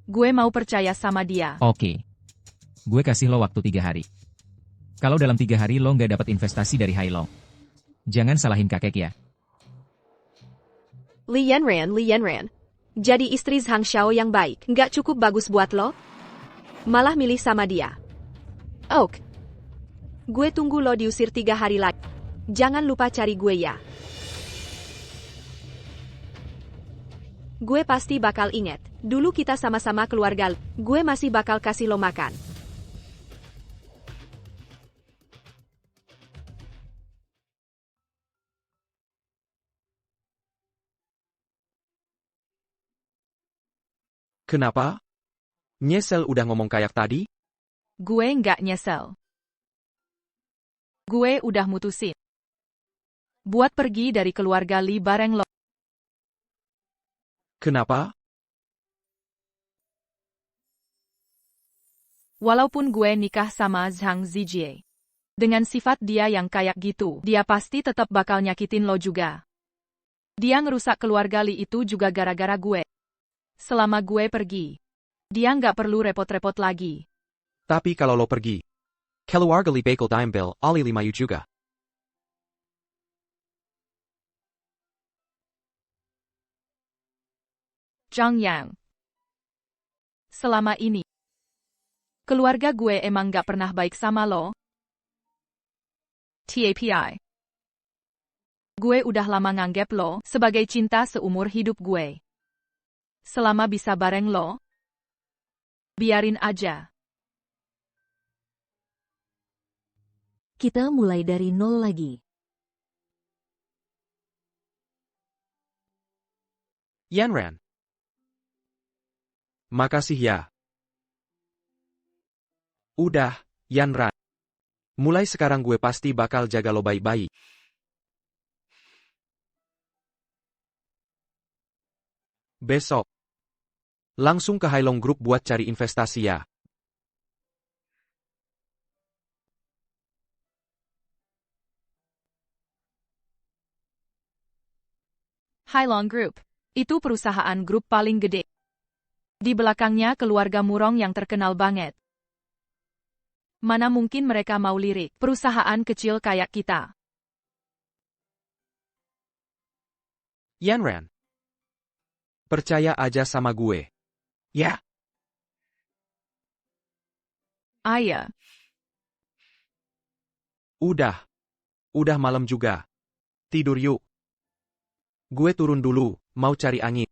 Gue mau percaya sama dia. Oke. Gue kasih lo waktu 3 hari. Kalau dalam 3 hari lo nggak dapat investasi dari Hailong, jangan salahin kakek ya. Li Yanran. Jadi istri Zhang Shao yang baik, nggak cukup bagus buat lo? Malah milih sama dia. Oke. Gue tunggu lo diusir 3 hari lagi. Jangan lupa cari gue ya. Gue pasti bakal inget. Dulu kita sama-sama keluarga. Gue masih bakal kasih lo makan. Kenapa? Nyesel udah ngomong kayak tadi? Gue nggak nyesel. Gue udah mutusin buat pergi dari keluarga Li bareng lo. Kenapa? Walaupun gue nikah sama Zhang Zijie, dengan sifat dia yang kayak gitu, dia pasti tetap bakal nyakitin lo juga. Dia ngerusak keluarga Li itu juga gara-gara gue. Selama gue pergi, dia nggak perlu repot-repot lagi. Tapi kalau lo pergi, keluarga Li bakal diambil oleh Limayu juga. Zhang Yang. Selama ini, keluarga gue emang gak pernah baik sama lo. TAPI. Gue udah lama nganggep lo sebagai cinta seumur hidup gue. Selama bisa bareng lo, biarin aja. Kita mulai dari nol lagi. Yanran. Makasih ya. Udah, Yanran. Mulai sekarang gue pasti bakal jaga lo baik-baik. Besok. Langsung ke Hailong Group buat cari investasi ya. Hailong Group. Itu perusahaan grup paling gede. Di belakangnya keluarga Murong yang terkenal banget. Mana mungkin mereka mau lirik perusahaan kecil kayak kita. Yanran. Percaya aja sama gue. Ya. Ayah. Udah. Udah malam juga. Tidur yuk. Gue turun dulu, mau cari angin.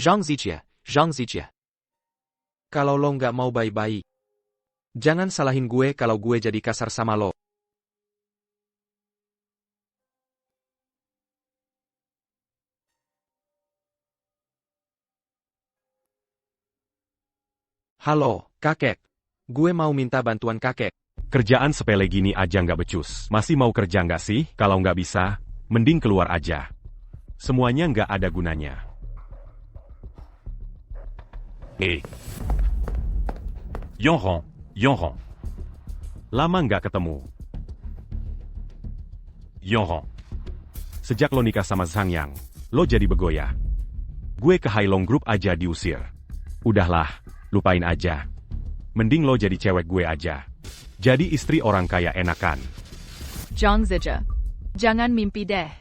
Zhang Zijie. Kalau lo nggak mau baik-baik, jangan salahin gue kalau gue jadi kasar sama lo. Halo, kakek. Gue mau minta bantuan kakek. Kerjaan sepele gini aja nggak becus. Masih mau kerja nggak sih? Kalau nggak bisa, mending keluar aja. Semuanya nggak ada gunanya. Yonghong. Lama nggak ketemu. Yonghong. Sejak lo nikah sama Zhang Yang, lo jadi begoya. Gue ke Hailong Group aja diusir. Udahlah, lupain aja. Mending lo jadi cewek gue aja. Jadi istri orang kaya enakan. Zhang Zijie. Jangan mimpi deh.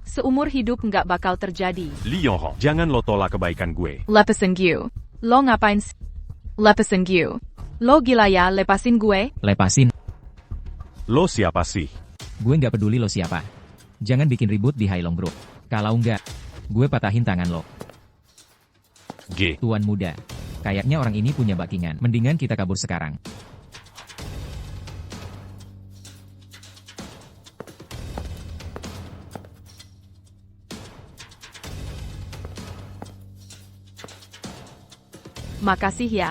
Seumur hidup nggak bakal terjadi. Li Yonghong. Jangan lo tolak kebaikan gue. Lepasin gue. Lo ngapain sih? Lepasin gue. Lo gila ya lepasin gue? Lepasin. Lo siapa sih? Gue nggak peduli lo siapa. Jangan bikin ribut di Hailong Group. Kalau nggak, gue patahin tangan lo. G. Tuan muda. Kayaknya orang ini punya backingan. Mendingan kita kabur sekarang. Makasih ya.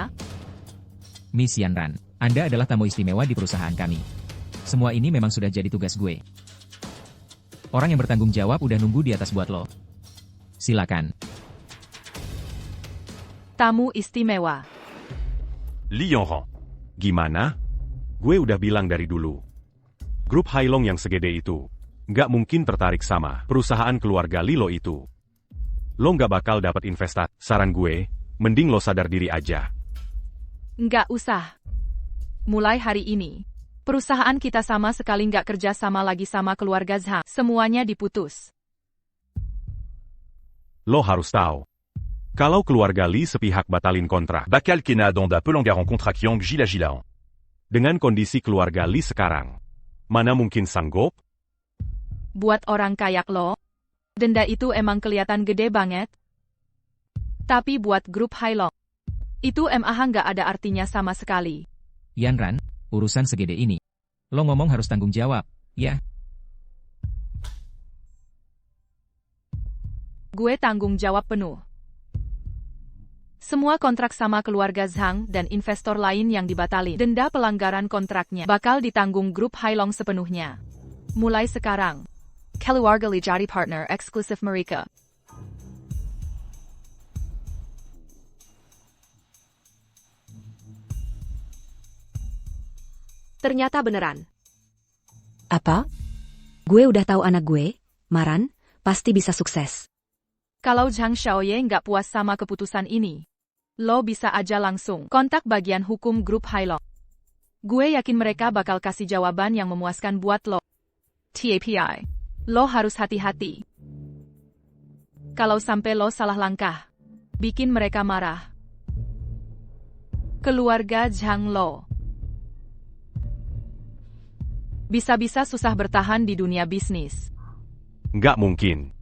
Miss Yanran, Anda adalah tamu istimewa di perusahaan kami. Semua ini memang sudah jadi tugas gue. Orang yang bertanggung jawab udah nunggu di atas buat lo. Silakan. Tamu istimewa. Li Yonghong. Gimana? Gue udah bilang dari dulu. Grup Hailong yang segede itu, nggak mungkin tertarik sama perusahaan keluarga Lilo itu. Lo nggak bakal dapat investasi. Saran gue, mending lo sadar diri aja. Nggak usah. Mulai hari ini, perusahaan kita sama sekali nggak kerja sama lagi sama keluarga Zhang. Semuanya diputus. Lo harus tahu. Kalau keluarga Li sepihak batalin kontrak, Bakal Kena Donda pelanggaran kontrak Yang Gila-gilaan. dengan kondisi keluarga Li sekarang, mana mungkin sanggup? Buat orang kayak lo, denda itu emang kelihatan gede banget. Tapi buat grup Hailong, itu MAH nggak ada artinya sama sekali. Yanran, urusan segede ini. Lo ngomong harus tanggung jawab, ya? Gue tanggung jawab penuh. Semua kontrak sama keluarga Zhang dan investor lain yang dibatalin. Denda pelanggaran kontraknya bakal ditanggung grup Hailong sepenuhnya. Mulai sekarang, keluarga Li jadi partner eksklusif mereka. Ternyata beneran. Apa? Gue udah tahu anak gue, Maran, pasti bisa sukses. Kalau Zhang Xiaoye nggak puas sama keputusan ini, lo bisa aja langsung kontak bagian hukum grup Hailong. Gue yakin mereka bakal kasih jawaban yang memuaskan buat lo. TAPI, lo harus hati-hati. Kalau sampai lo salah langkah, bikin mereka marah. Keluarga Zhang lo bisa-bisa susah bertahan di dunia bisnis. Nggak mungkin.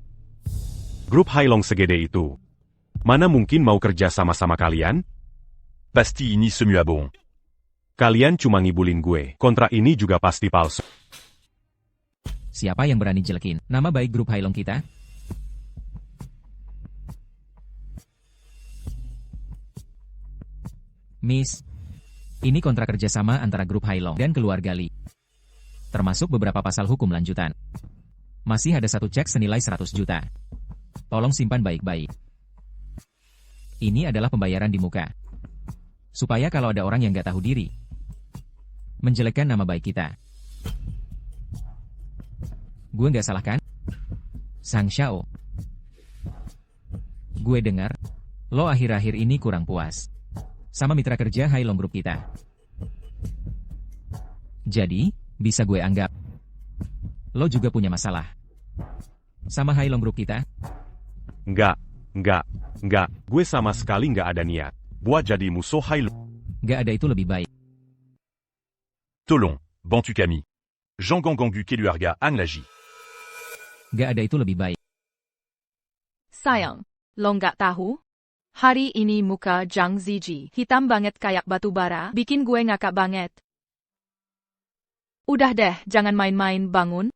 Grup Hailong segede itu. Mana mungkin mau kerja sama-sama kalian? Pasti ini semua bohong. Kalian cuma ngibulin gue. Kontrak ini juga pasti palsu. Siapa yang berani jelekin nama baik grup Hailong kita? Miss, ini kontrak kerjasama antara grup Hailong dan keluarga Li. Termasuk beberapa pasal hukum lanjutan. Masih ada satu cek senilai 100 juta. Tolong simpan baik-baik. Ini adalah pembayaran di muka. Supaya kalau ada orang yang nggak tahu diri, menjelekkan nama baik kita. Gue nggak salah kan? Zhang Xiao. Gue dengar, lo akhir-akhir ini kurang puas sama mitra kerja Hailong Group kita. Jadi, bisa gue anggap lo juga punya masalah sama Hailong Group kita? Nggak. Gue sama sekali nggak ada niat buat jadi musuh Hailong. Nggak ada itu lebih baik. Tolong, bantu kami. Jean Ganggu keluarga Ang Laji. Nggak ada itu lebih baik. Sayang, lo nggak tahu? Hari ini muka Zhang Ziji hitam banget kayak batu bara, bikin gue ngakak banget. Udah deh, jangan main-main, bangun.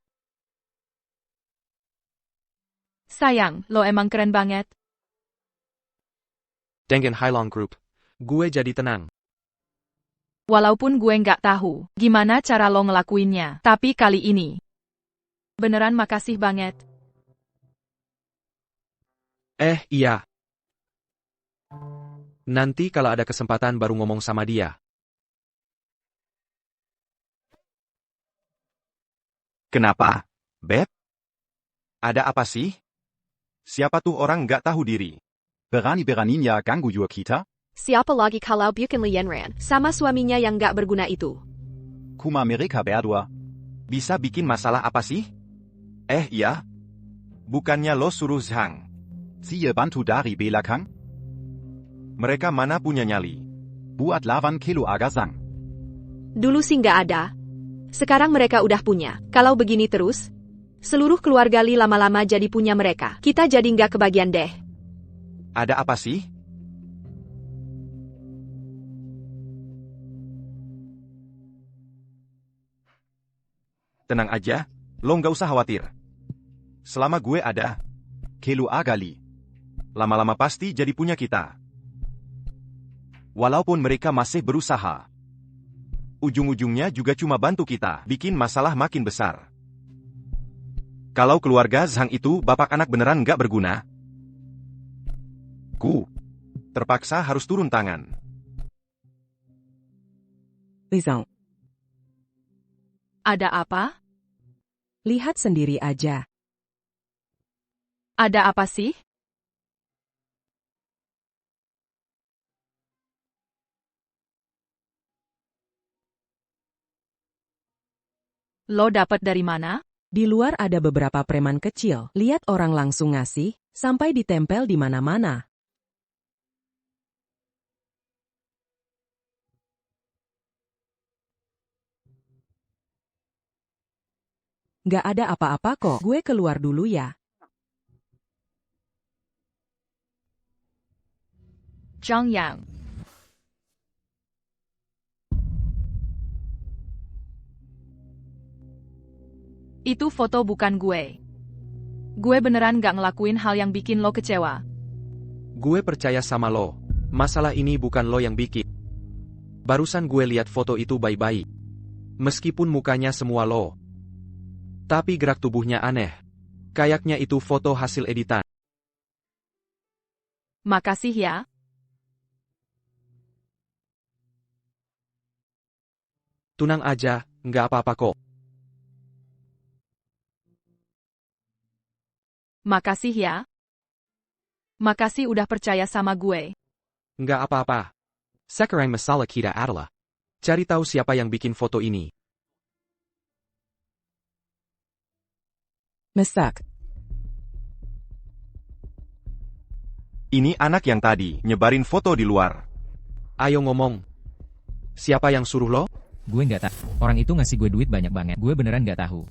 Sayang, lo emang keren banget. Dengan Hailong Group, gue jadi tenang. Walaupun gue nggak tahu gimana cara lo ngelakuinnya, tapi kali ini beneran makasih banget. Iya. Nanti kalau ada kesempatan baru ngomong sama dia. Kenapa, Beb? Ada apa sih? Siapa tuh orang nggak tahu diri? Berani-beraninya ganggu juga kita? Siapa lagi kalau bukan Li Yanran, sama suaminya yang nggak berguna itu? Kuma mereka berdua. Bisa bikin masalah apa sih? Iya. Bukannya lo suruh Zhang. Siehe bantu dari belakang? Mereka mana punya nyali? Buat lawan keluarga Zhang. Dulu sih nggak ada. Sekarang mereka udah punya. Kalau begini terus, seluruh keluarga Li lama-lama jadi punya mereka. Kita jadi nggak kebagian deh. Ada apa sih? Tenang aja, lo nggak usah khawatir. Selama gue ada, keluarga Li lama-lama pasti jadi punya kita. Walaupun mereka masih berusaha, ujung-ujungnya juga cuma bantu kita, bikin masalah makin besar. Kalau keluarga Zhang itu bapak anak beneran nggak berguna, ku terpaksa harus turun tangan. Lizang, Ada apa? lihat sendiri aja. Ada apa sih? Lo dapat dari mana? Di luar ada beberapa preman kecil. Lihat orang langsung ngasih, sampai ditempel di mana-mana. Nggak ada apa-apa kok. Gue keluar dulu ya. Zhang Yang. Itu foto bukan gue. Gue beneran gak ngelakuin hal yang bikin lo kecewa. Gue percaya sama lo. Masalah ini bukan lo yang bikin. Barusan gue lihat foto itu baik-baik. Meskipun mukanya semua lo, tapi gerak tubuhnya aneh. Kayaknya itu foto hasil editan. Makasih ya. Tunang aja, nggak apa-apa kok. Makasih ya. Makasih udah percaya sama gue. Nggak apa-apa. Sekarang masalah kita adalah cari tahu siapa yang bikin foto ini. Mesak. Ini anak yang tadi nyebarin foto di luar. Ayo ngomong. Siapa yang suruh lo? Gue nggak tahu. Orang itu ngasih gue duit banyak banget. Gue beneran nggak tahu.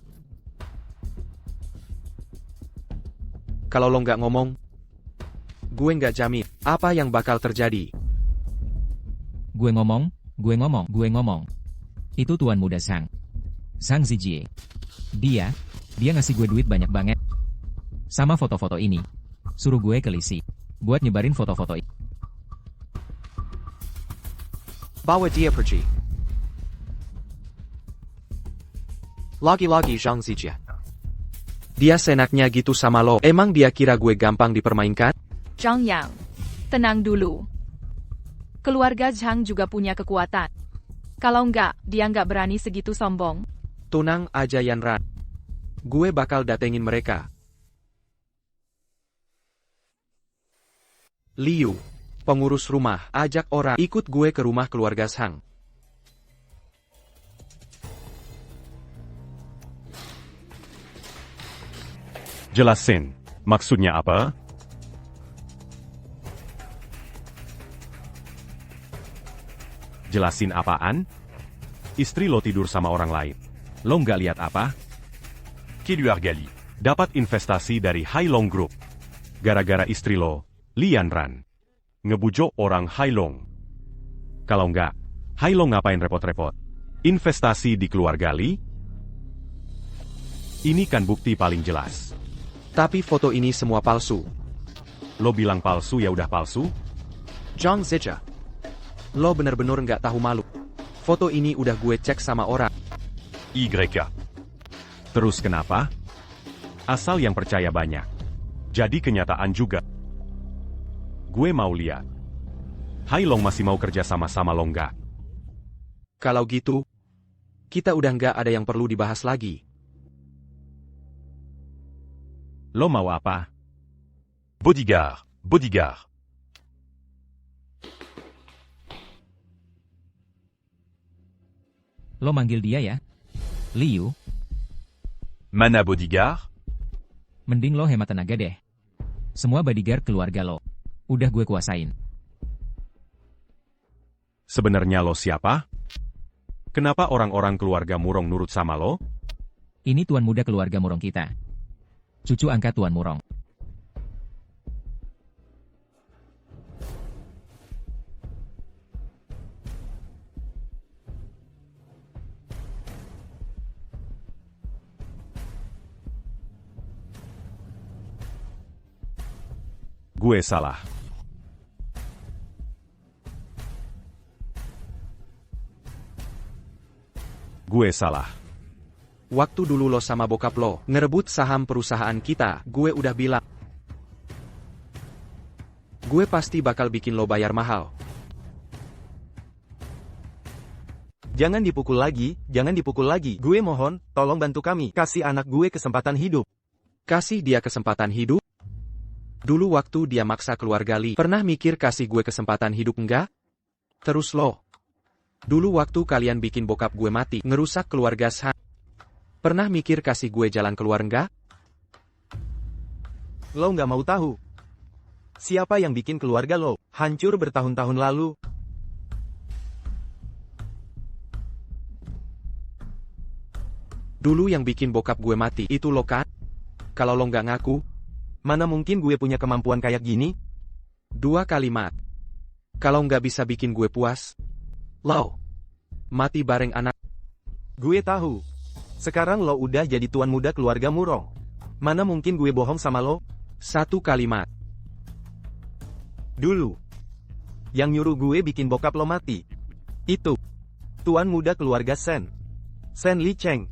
Kalau lo nggak ngomong, gue nggak jamin apa yang bakal terjadi. Gue ngomong, gue ngomong, gue ngomong. Itu tuan muda Zhang. Zhang Zijie. Dia ngasih gue duit banyak banget. Sama foto-foto ini. Suruh gue ke Lisi buat nyebarin foto-foto ini. Bawa dia pergi. Lagi-lagi Zhang Zijie. Dia senaknya gitu sama lo. Emang dia kira gue gampang dipermainkan? Zhang Yang. Tenang dulu. Keluarga Zhang juga punya kekuatan. Kalau enggak, dia enggak berani segitu sombong. Tunang aja Yanran. Gue bakal datengin mereka. Liu, pengurus rumah, ajak orang ikut gue ke rumah keluarga Zhang. Jelasin, maksudnya apa? Jelasin apaan? Istri lo tidur sama orang lain. Lo nggak lihat apa? Keluarga Gali. Dapat investasi dari Hailong Group. Gara-gara istri lo, Lian Ran. Ngebujuk orang Hailong. Kalau nggak, Hailong ngapain repot-repot? Investasi di keluarga Li? Ini kan bukti paling jelas. Tapi foto ini semua palsu. Lo bilang palsu ya udah palsu? Zhang Zijie. Lo bener-bener nggak tahu malu. Foto ini udah gue cek sama orang. YK. Terus kenapa? Asal yang percaya banyak. Jadi kenyataan juga. Gue mau lihat. Hailong masih mau kerja sama-sama lo nggak? Kalau gitu, kita udah nggak ada yang perlu dibahas lagi. Lo mau apa? Bodyguard. Bodyguard. Lo manggil dia ya? Liu? Mana bodyguard? Mending lo hemat tenaga deh. Semua bodyguard keluarga lo udah gue kuasain. Sebenarnya lo siapa? Kenapa orang-orang keluarga Murong nurut sama lo? Ini tuan muda keluarga Murong kita. Cucu angkat Tuan Murong. Gue salah. Gue salah. Waktu dulu lo sama bokap lo ngerebut saham perusahaan kita, gue udah bilang. Gue pasti bakal bikin lo bayar mahal. Jangan dipukul lagi, jangan dipukul lagi. Gue mohon, tolong bantu kami. Kasih anak gue kesempatan hidup. Kasih dia kesempatan hidup? Dulu waktu dia maksa keluarga Li, pernah mikir kasih gue kesempatan hidup enggak? Terus lo. Dulu waktu kalian bikin bokap gue mati, ngerusak keluarga Zhang. Pernah mikir kasih gue jalan keluar enggak? Lo nggak mau tahu. Siapa yang bikin keluarga lo hancur bertahun-tahun lalu? Dulu yang bikin bokap gue mati, itu lo kan? Kalau lo nggak ngaku, mana mungkin gue punya kemampuan kayak gini? 2 kalimat. Kalau nggak bisa bikin gue puas, lo mati bareng anak. Gue tahu. Sekarang lo udah jadi tuan muda keluarga Murong. Mana mungkin gue bohong sama lo? 1 kalimat. Dulu, yang nyuruh gue bikin bokap lo mati, itu tuan muda keluarga Sen Li Cheng.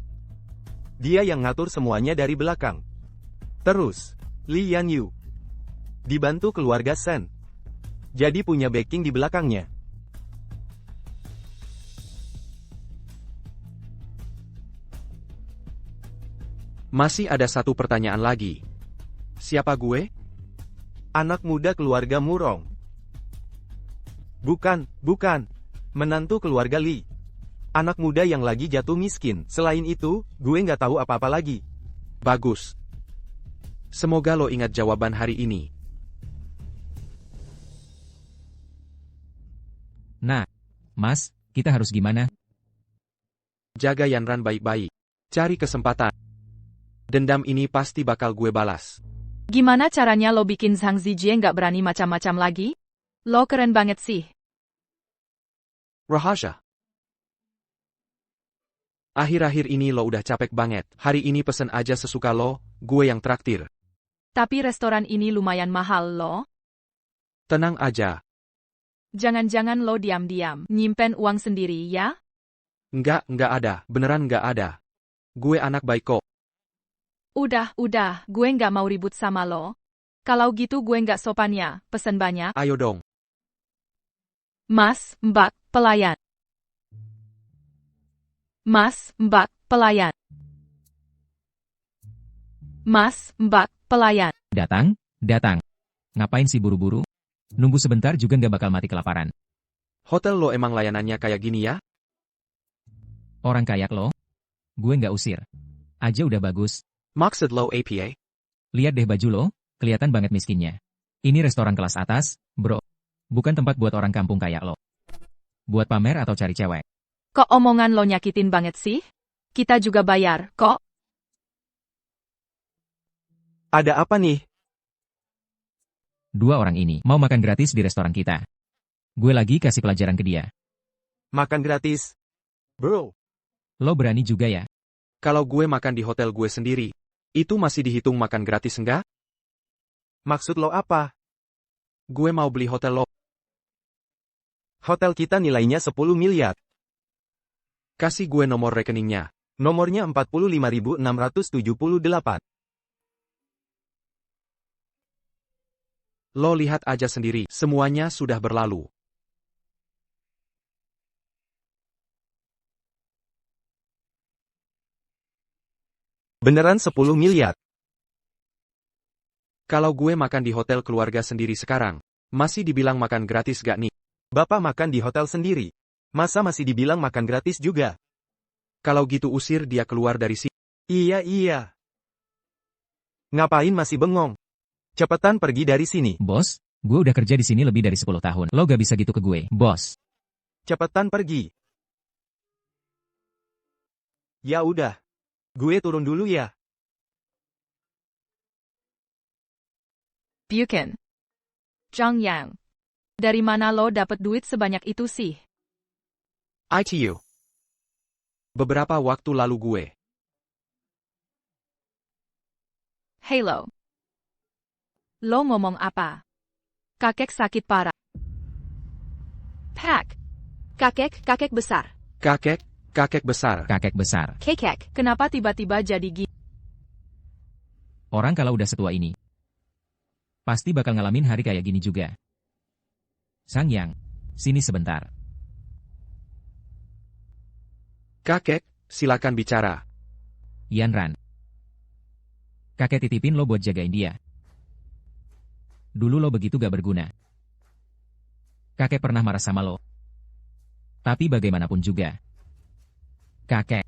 Dia yang ngatur semuanya dari belakang. Terus, Li Yanyu dibantu keluarga Sen. Jadi punya backing di belakangnya. Masih ada satu pertanyaan lagi. Siapa gue? Anak muda keluarga Murong. Bukan. Menantu keluarga Li. Anak muda yang lagi jatuh miskin. Selain itu, gue nggak tahu apa-apa lagi. Bagus. Semoga lo ingat jawaban hari ini. Nah, Mas, kita harus gimana? Jaga Yanran baik-baik. Cari kesempatan. Dendam ini pasti bakal gue balas. Gimana caranya lo bikin Zhang Zijie nggak berani macam-macam lagi? Lo keren banget sih. Rahasia. Akhir-akhir ini lo udah capek banget. Hari ini pesen aja sesuka lo, gue yang traktir. Tapi restoran ini lumayan mahal lo. Tenang aja. Jangan-jangan lo diam-diam nyimpen uang sendiri ya? Nggak ada. Beneran nggak ada. Gue anak baik kok. Udah, gue nggak mau ribut sama lo. Kalau gitu gue nggak sopan ya, pesen banyak. Ayo dong. Mas, Mbak, pelayan. Mas, Mbak, pelayan. Mas, Mbak, pelayan. Datang. Ngapain sih buru-buru? Nunggu sebentar juga nggak bakal mati kelaparan. Hotel lo emang layanannya kayak gini ya? Orang kayak lo? Gue nggak usir. Aja udah bagus. Maksud lo APA? Lihat deh baju lo, kelihatan banget miskinnya. Ini restoran kelas atas, bro. Bukan tempat buat orang kampung kayak lo. Buat pamer atau cari cewek. Kok omongan lo nyakitin banget sih? Kita juga bayar, kok. Ada apa nih? Dua orang ini mau makan gratis di restoran kita. Gue lagi kasih pelajaran ke dia. Makan gratis? Bro. Lo berani juga ya? Kalau gue makan di hotel gue sendiri, itu masih dihitung makan gratis enggak? Maksud lo apa? Gue mau beli hotel lo. Hotel kita nilainya 10 miliar. Kasih gue nomor rekeningnya. Nomornya 45.678. Lo lihat aja sendiri, semuanya sudah berlalu. Beneran 10 miliar. Kalau gue makan di hotel keluarga sendiri sekarang, masih dibilang makan gratis gak nih? Bapak makan di hotel sendiri. Masa masih dibilang makan gratis juga? Kalau gitu usir dia keluar dari sini. Iya. Ngapain masih bengong? Cepetan pergi dari sini. Bos, gue udah kerja di sini lebih dari 10 tahun. Lo gak bisa gitu ke gue, bos. Cepetan pergi. Ya udah. Gue turun dulu ya. Bukan. Zhang Yang. Dari mana lo dapet duit sebanyak itu sih? ITU. Beberapa waktu lalu gue. Hey lo. Lo ngomong apa? Kakek sakit parah. Pak. Kakek besar. Kakek besar. Kekek. Kenapa tiba-tiba jadi gini? Orang kalau udah setua ini, pasti bakal ngalamin hari kayak gini juga. Sang Yang, sini sebentar. Kakek, silakan bicara. Yanran. Kakek titipin lo buat jagain dia. Dulu lo begitu gak berguna. Kakek pernah marah sama lo. Tapi bagaimanapun juga, kakek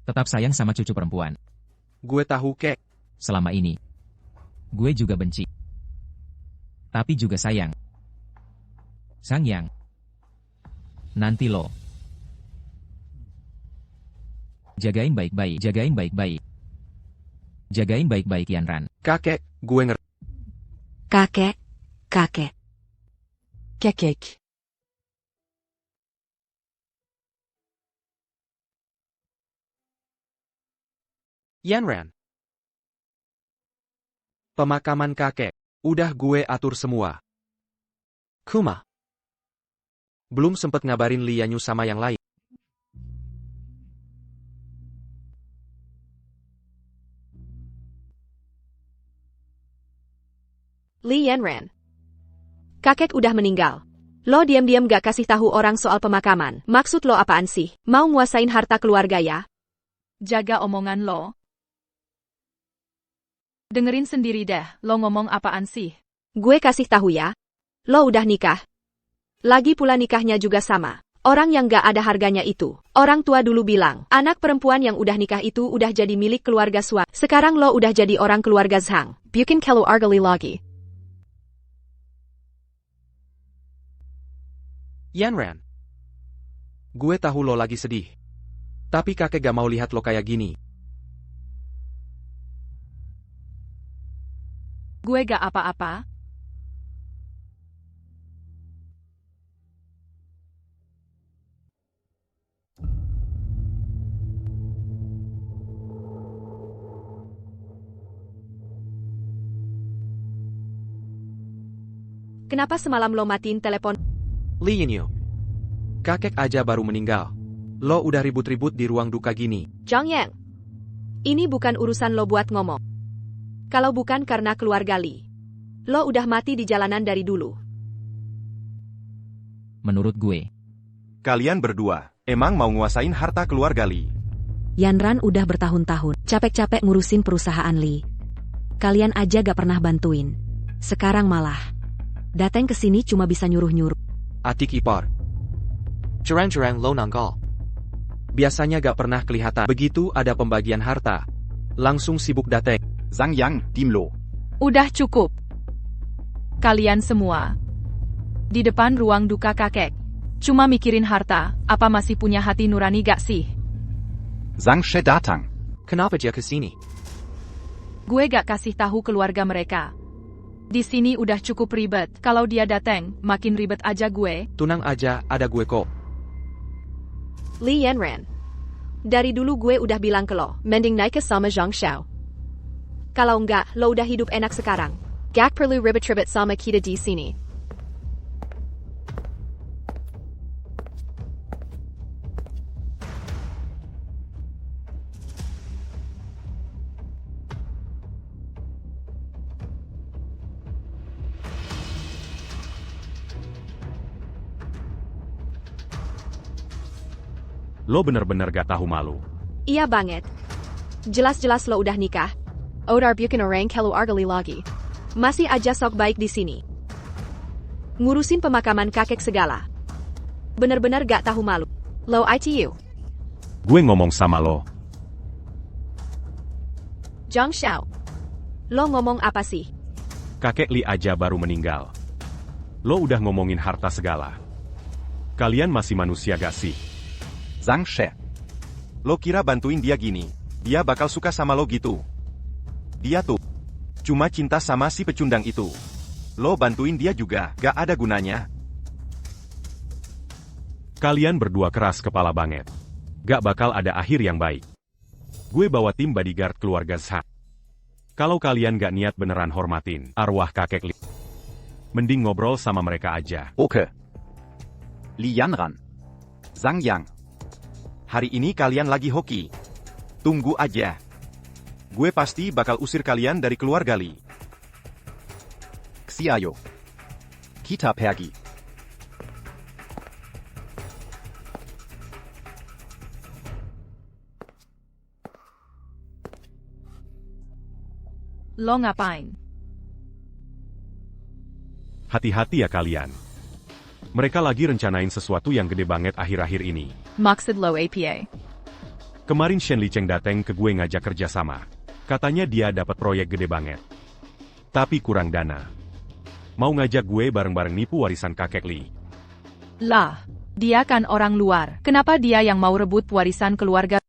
tetap sayang sama cucu perempuan. Gue tahu, kek. Selama ini, gue juga benci. Tapi juga sayang. Sang Yang, nanti lo jagain baik-baik. Jagain baik-baik Yanran. Kakek, gue ngerti. Kakek. Kakek. Yanran. Pemakaman kakek. Udah gue atur semua. Kuma. Belum sempet ngabarin Li Yanyu sama yang lain. Li Yanran. Kakek udah meninggal. Lo diam-diam gak kasih tahu orang soal pemakaman. Maksud lo apaan sih? Mau nguasain harta keluarga ya? Jaga omongan lo. Dengerin sendiri deh, lo ngomong apaan sih? Gue kasih tahu ya. Lo udah nikah. Lagi pula nikahnya juga sama orang yang gak ada harganya itu. Orang tua dulu bilang, anak perempuan yang udah nikah itu udah jadi milik keluarga suami. Sekarang lo udah jadi orang keluarga Zhang. Bukan kelu argali lagi. Yanran. Gue tahu lo lagi sedih. Tapi kakek gak mau lihat lo kayak gini. Gue gak apa-apa. Kenapa semalam lo matiin telepon? Li Yinyo. Kakek aja baru meninggal. Lo udah ribut-ribut di ruang duka gini. Zhang Yang. Ini bukan urusan lo buat ngomong. Kalau bukan karena keluarga Li, lo udah mati di jalanan dari dulu. Menurut gue, Kalian berdua, emang mau nguasain harta keluarga Li? Yanran udah bertahun-tahun capek-capek ngurusin perusahaan Li. Kalian aja gak pernah bantuin. Sekarang malah dateng ke sini cuma bisa nyuruh-nyuruh. Adik ipar. Cerang-cerang lo nangkal. Biasanya gak pernah kelihatan. Begitu ada pembagian harta, langsung sibuk dateng. Zhang Yang, Dimlo. Udah cukup. Kalian semua. Di depan ruang duka kakek. Cuma mikirin harta, apa masih punya hati nurani gak sih? Zhang She datang. Kenapa dia kesini? Gue gak kasih tahu keluarga mereka. Di sini udah cukup ribet. Kalau dia datang, makin ribet aja gue. Tunang aja, ada gue kok. Li Yanran. Dari dulu gue udah bilang ke lo, mending naik sama Zhang Xiao. Kalau enggak, lo udah hidup enak sekarang. Gak perlu ribet-ribet sama kita di sini. Lo bener-bener gak tahu malu. Iya banget. Jelas-jelas lo udah nikah. Odar bukan orang kelu argali lagi. Masih aja sok baik di sini. Ngurusin pemakaman kakek segala. Bener-bener gak tahu malu. Lo ITU. Gue ngomong sama lo. Zhang Xiao. Lo ngomong apa sih? Kakek Li aja baru meninggal. Lo udah ngomongin harta segala. Kalian masih manusia gak sih? Zhang She. Lo kira bantuin dia gini, dia bakal suka sama lo gitu? Dia tuh cuma cinta sama si pecundang itu. Lo bantuin dia juga gak ada gunanya. Kalian berdua keras kepala banget. Gak bakal ada akhir yang baik. Gue bawa tim bodyguard keluarga Zhang. Kalau kalian gak niat beneran hormatin arwah kakek Li, mending ngobrol sama mereka aja. Oke. Li Yanran. Zhang Yang. Hari ini kalian lagi hoki. Tunggu aja. Gue pasti bakal usir kalian dari keluarga Li. Xiaoyu. Kita pergi. Lo ngapain? Hati-hati ya kalian. Mereka lagi rencanain sesuatu yang gede banget akhir-akhir ini. Maksud lo APA? Kemarin Shen Licheng dateng ke gue ngajak kerja sama. Katanya dia dapat proyek gede banget. Tapi kurang dana. Mau ngajak gue bareng-bareng nipu warisan kakek Li. Lah, dia kan orang luar. Kenapa dia yang mau rebut warisan keluarga?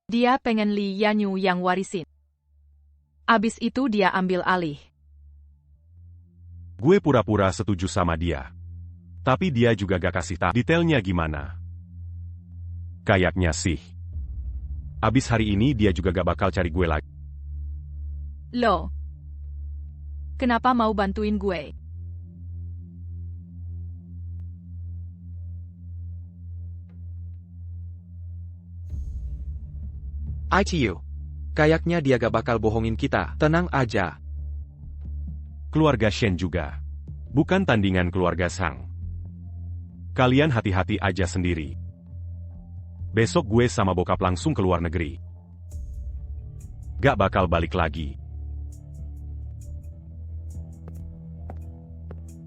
Dia pengen Li Yanyu yang warisin. Abis itu dia ambil alih. Gue pura-pura setuju sama dia. Tapi dia juga gak kasih tahu detailnya gimana. Kayaknya sih. Abis hari ini dia juga gak bakal cari gue lagi. Lo. Kenapa mau bantuin gue? ITU. Kayaknya dia gak bakal bohongin kita. Tenang aja. Keluarga Shen juga. Bukan tandingan keluarga Zhang. Kalian hati-hati aja sendiri. Besok gue sama bokap langsung ke luar negeri. Gak bakal balik lagi.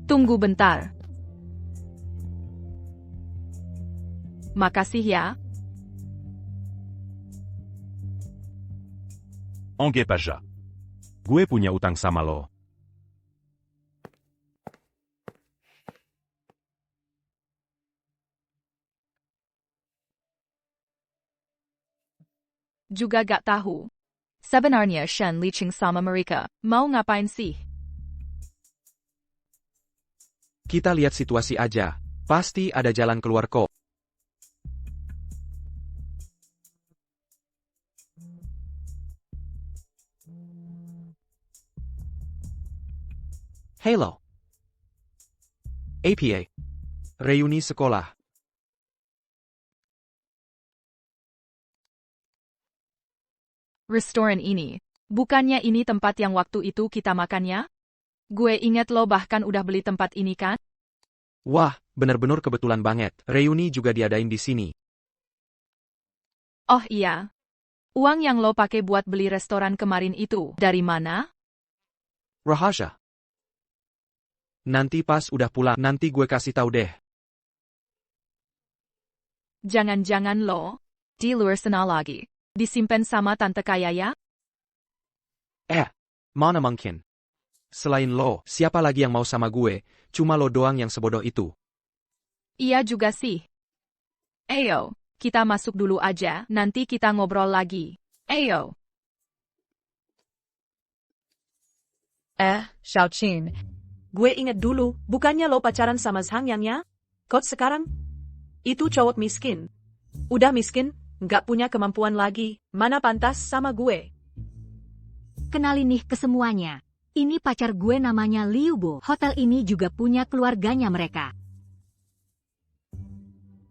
Tunggu bentar. Makasih ya. Anggap aja. Gue punya utang sama lo. Juga gak tahu. Sebenarnya Shen Liqing sama mereka mau ngapain sih? Kita lihat situasi aja. Pasti ada jalan keluar kok. Halo. APA. Reuni sekolah. Restoran ini. Bukannya ini tempat yang waktu itu kita makannya? Gue inget lo bahkan udah beli tempat ini kan? Wah, bener-bener kebetulan banget. Reuni juga diadain di sini. Oh iya. Uang yang lo pakai buat beli restoran kemarin itu, dari mana? Rahasia. Nanti pas udah pulang, nanti gue kasih tahu deh. Jangan-jangan lo, di luar sana lagi. Disimpan sama tante kaya ya? Mana mungkin? Selain lo, siapa lagi yang mau sama gue? Cuma lo doang yang sebodoh itu. Iya juga sih. Ayo, kita masuk dulu aja, nanti kita ngobrol lagi. Ayo. Xiaoqin. Gue inget dulu, bukannya lo pacaran sama Zhang Yang ya? Kok sekarang? Itu cowok miskin. Udah miskin, nggak punya kemampuan lagi, mana pantas sama gue. Kenalin nih ke semuanya. Ini pacar gue namanya Liu Bo. Hotel ini juga punya keluarganya mereka.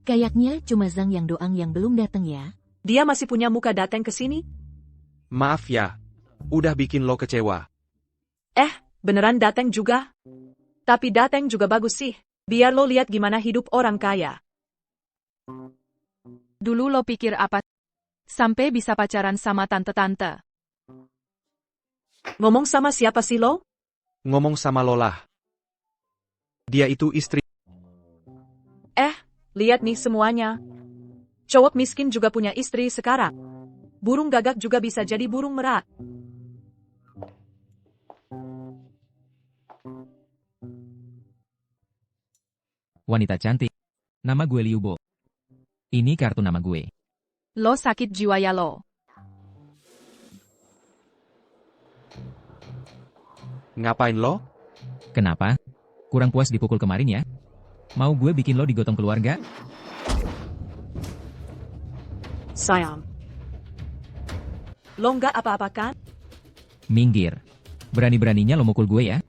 Kayaknya cuma Zhang yang doang yang belum datang ya. Dia masih punya muka datang ke sini? Maaf ya, udah bikin lo kecewa. Beneran datang juga? Tapi datang juga bagus sih. Biar lo lihat gimana hidup orang kaya. Dulu lo pikir apa? Sampai bisa pacaran sama tante-tante. Ngomong sama siapa sih lo? Ngomong sama lo lah. Dia itu istri. Lihat nih semuanya. Cowok miskin juga punya istri sekarang. Burung gagak juga bisa jadi burung merak. Wanita cantik. Nama gue Liu Bo. Ini kartu nama gue. Lo sakit jiwa ya lo. Ngapain lo? Kenapa? Kurang puas dipukul kemarin ya? Mau gue bikin lo digotong keluarga? Sayang. Lo nggak apa-apa kan? Minggir. Berani-beraninya lo mukul gue ya?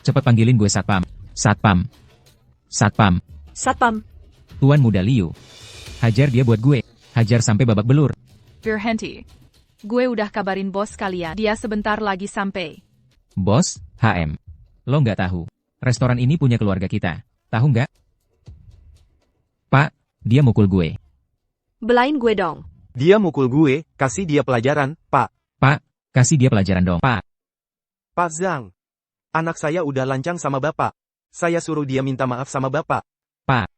Cepat panggilin gue satpam. Satpam. Satpam. Satpam. Tuan muda Liu. Hajar dia buat gue. Hajar sampai babak belur. Berhenti. Gue udah kabarin bos kalian. Dia sebentar lagi sampai. Bos, HM. Lo nggak tahu. Restoran ini punya keluarga kita. Tahu nggak? Pak, dia mukul gue. Belain gue dong. Dia mukul gue, kasih dia pelajaran, Pak. Pak, kasih dia pelajaran dong, Pak. Pak Zhang. Anak saya udah lancang sama Bapak. Saya suruh dia minta maaf sama Bapak. Pak,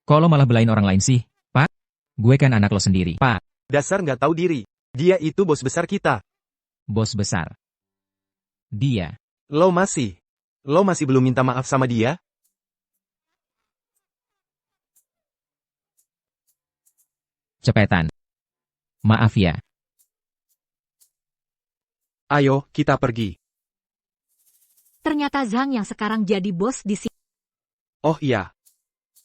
kok lo malah belain orang lain sih, Pak? Gue kan anak lo sendiri, Pak. Dasar nggak tahu diri. Dia itu bos besar kita. Bos besar. Dia. Lo masih belum minta maaf sama dia? Cepetan. Maaf ya. Ayo, kita pergi. Ternyata Zhang yang sekarang jadi bos di sini. Oh iya.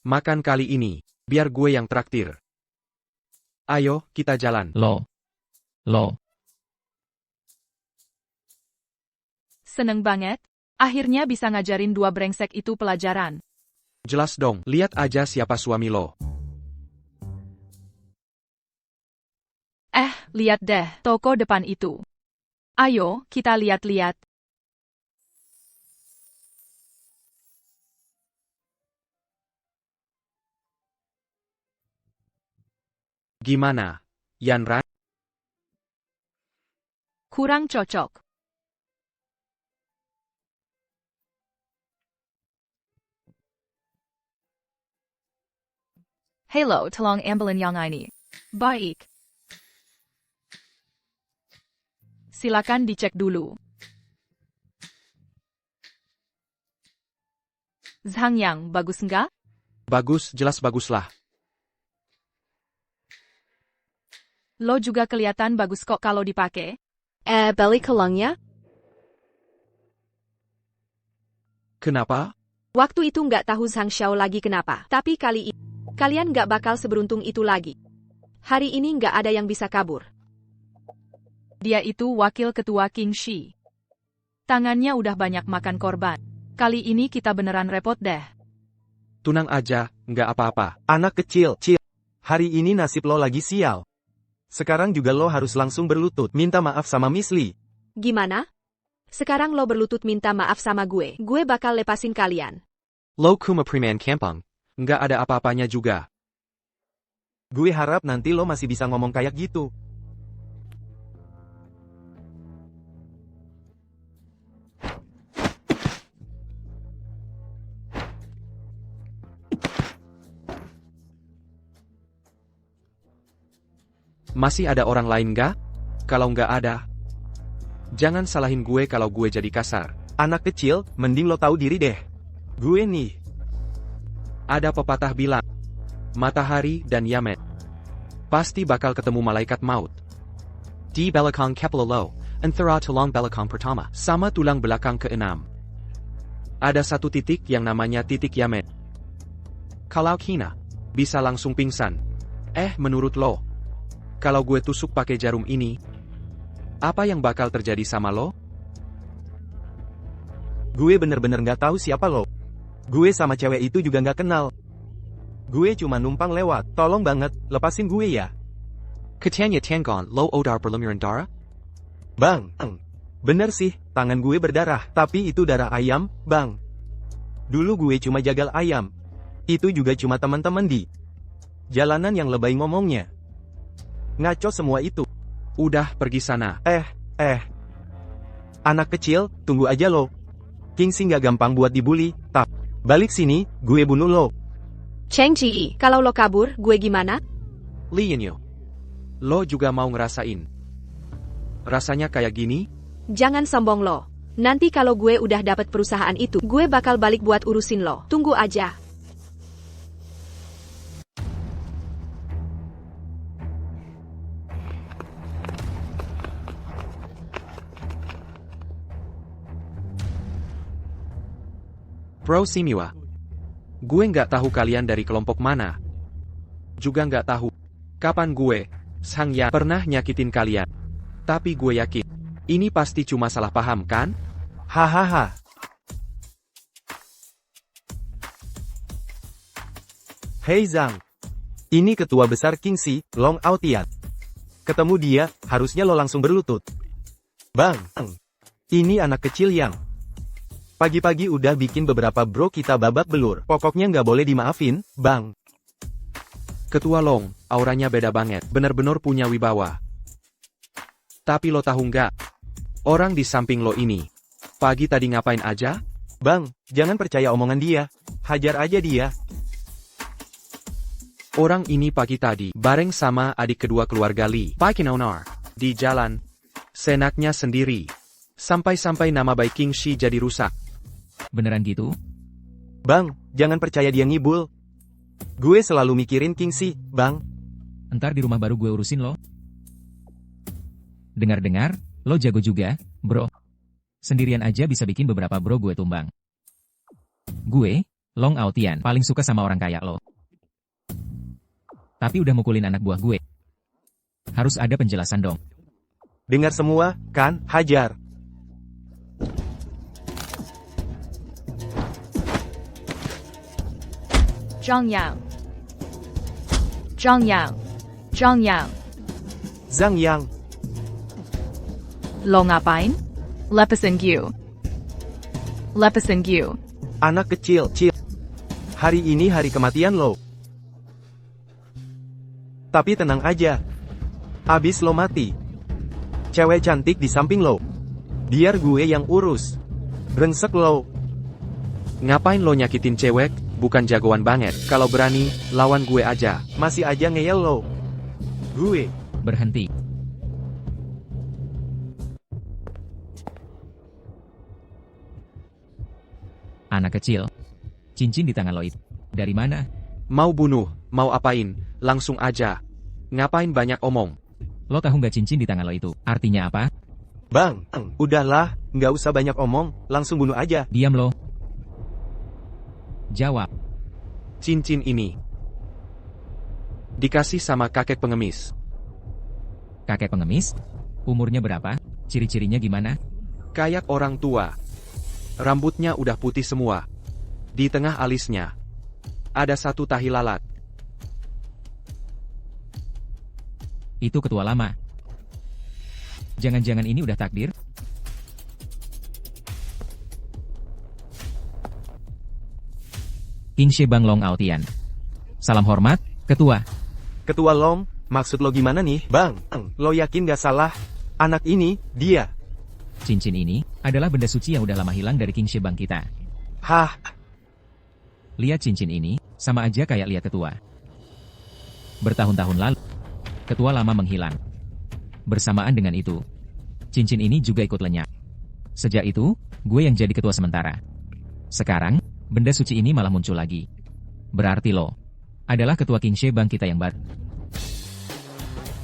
Makan kali ini, biar gue yang traktir. Ayo, kita jalan. Lo. Seneng banget. Akhirnya bisa ngajarin dua brengsek itu pelajaran. Jelas dong, lihat aja siapa suami lo. Lihat deh, toko depan itu. Ayo, kita lihat-lihat. Gimana, Yanran? Kurang cocok. Hello, tolong ambilin yang ini. Baik. Silakan dicek dulu. Zhang Yang, bagus nggak? Bagus, jelas baguslah. Lo juga kelihatan bagus kok kalau dipakai. Balik kelongnya? Kenapa? Waktu itu nggak tahu Zhang Xiao lagi kenapa. Tapi kali ini, kalian nggak bakal seberuntung itu lagi. Hari ini nggak ada yang bisa kabur. Dia itu wakil ketua King Shi. Tangannya udah banyak makan korban. Kali ini kita beneran repot deh. Tunang aja, nggak apa-apa. Anak kecil, hari ini nasib lo lagi sial. Sekarang juga lo harus langsung berlutut minta maaf sama Miss Lee. Gimana? Sekarang lo berlutut minta maaf sama gue. Gue bakal lepasin kalian. Lo kuma priman kampung. Nggak ada apa-apanya juga. Gue harap nanti lo masih bisa ngomong kayak gitu. Masih ada orang lain nggak? Kalau nggak ada, jangan salahin gue kalau gue jadi kasar. Anak kecil, mending lo tahu diri deh. Gue nih. Ada pepatah bilang, matahari dan Yamet pasti bakal ketemu malaikat maut. Di belakang kepala antara tulang belakang pertama sama tulang belakang keenam. Ada satu titik yang namanya titik Yamet. Kalau kina, bisa langsung pingsan. Menurut lo, kalau gue tusuk pakai jarum ini, apa yang bakal terjadi sama lo? Gue bener-bener nggak tahu siapa lo. Gue sama cewek itu juga nggak kenal. Gue cuma numpang lewat. Tolong banget, lepasin gue ya. Katanya Tiangon lo odar perlumuran darah? Bang, bener sih, tangan gue berdarah. Tapi itu darah ayam, bang. Dulu gue cuma jagal ayam. Itu juga cuma teman-teman di jalanan yang lebay ngomongnya. Ngaco semua itu. Udah, pergi sana. Anak kecil, tunggu aja lo. King Shi nggak gampang buat dibully. Balik sini, gue bunuh lo. Cheng Ji, kalau lo kabur, gue gimana? Li Yanyu, lo juga mau ngerasain rasanya kayak gini? Jangan sombong lo. Nanti kalau gue udah dapat perusahaan itu, gue bakal balik buat urusin lo. Tunggu aja. Bro Simiwa, gue nggak tahu kalian dari kelompok mana. Juga nggak tahu kapan gue, Zhang Yang, pernah nyakitin kalian. Tapi gue yakin, ini pasti cuma salah paham kan? Hahaha. Hei Zhang. Ini ketua besar King Shi, Long Aotian. Ketemu dia, harusnya lo langsung berlutut. Bang, ini anak kecil yang pagi-pagi udah bikin beberapa bro kita babak belur. Pokoknya nggak boleh dimaafin, bang. Ketua Long, auranya beda banget. Bener-bener punya wibawa. Tapi lo tahu nggak? Orang di samping lo ini, pagi tadi ngapain aja? Bang, jangan percaya omongan dia. Hajar aja dia. Orang ini pagi tadi, bareng sama adik kedua keluarga Lee, Pai Kinonar, di jalan. Senaknya sendiri. Sampai-sampai nama baik King Shi jadi rusak. Beneran gitu? Bang, jangan percaya dia ngibul. Gue selalu mikirin King Shi, bang. Entar di rumah baru gue urusin lo. Dengar-dengar, lo jago juga, bro. Sendirian aja bisa bikin beberapa bro gue tumbang. Gue, Long Aotian, paling suka sama orang kayak lo. Tapi udah mukulin anak buah gue. Harus ada penjelasan dong. Dengar semua, kan, hajar. Zhang Yang. Zhang Yang. Zhang Yang. Zhang Yang. Lo ngapain? Lepasin gue. Lepasin gue. Anak kecil, Cil. Hari ini hari kematian lo. Tapi tenang aja. Abis lo mati. Cewek cantik di samping lo. Biar gue yang urus. Brengsek lo. Ngapain lo nyakitin cewek? Bukan jagoan banget. Kalau berani, lawan gue aja. Masih aja ngeyel lo. Gue. Berhenti. Anak kecil. Cincin di tangan lo itu. Dari mana? Mau bunuh, mau apain, langsung aja. Ngapain banyak omong? Lo tahu nggak cincin di tangan lo itu? Artinya apa? Bang, udahlah, nggak usah banyak omong, langsung bunuh aja. Diam lo. Jawab. Cincin ini dikasih sama kakek pengemis. Kakek pengemis? Umurnya berapa? Ciri-cirinya gimana? Kayak orang tua. Rambutnya udah putih semua. Di tengah alisnya ada satu tahi lalat. Itu ketua lama. Jangan-jangan ini udah takdir? King Shebang Long Aotian. Salam hormat, ketua. Ketua Long, maksud lo gimana nih? Bang, lo yakin gak salah? Anak ini, dia. Cincin ini adalah benda suci yang udah lama hilang dari King Shebang kita. Hah? Lihat cincin ini, sama aja kayak lihat ketua. Bertahun-tahun lalu, ketua lama menghilang. Bersamaan dengan itu, cincin ini juga ikut lenyap. Sejak itu, gue yang jadi ketua sementara. Sekarang, benda suci ini malah muncul lagi. Berarti lo adalah ketua King Shebang kita yang baru.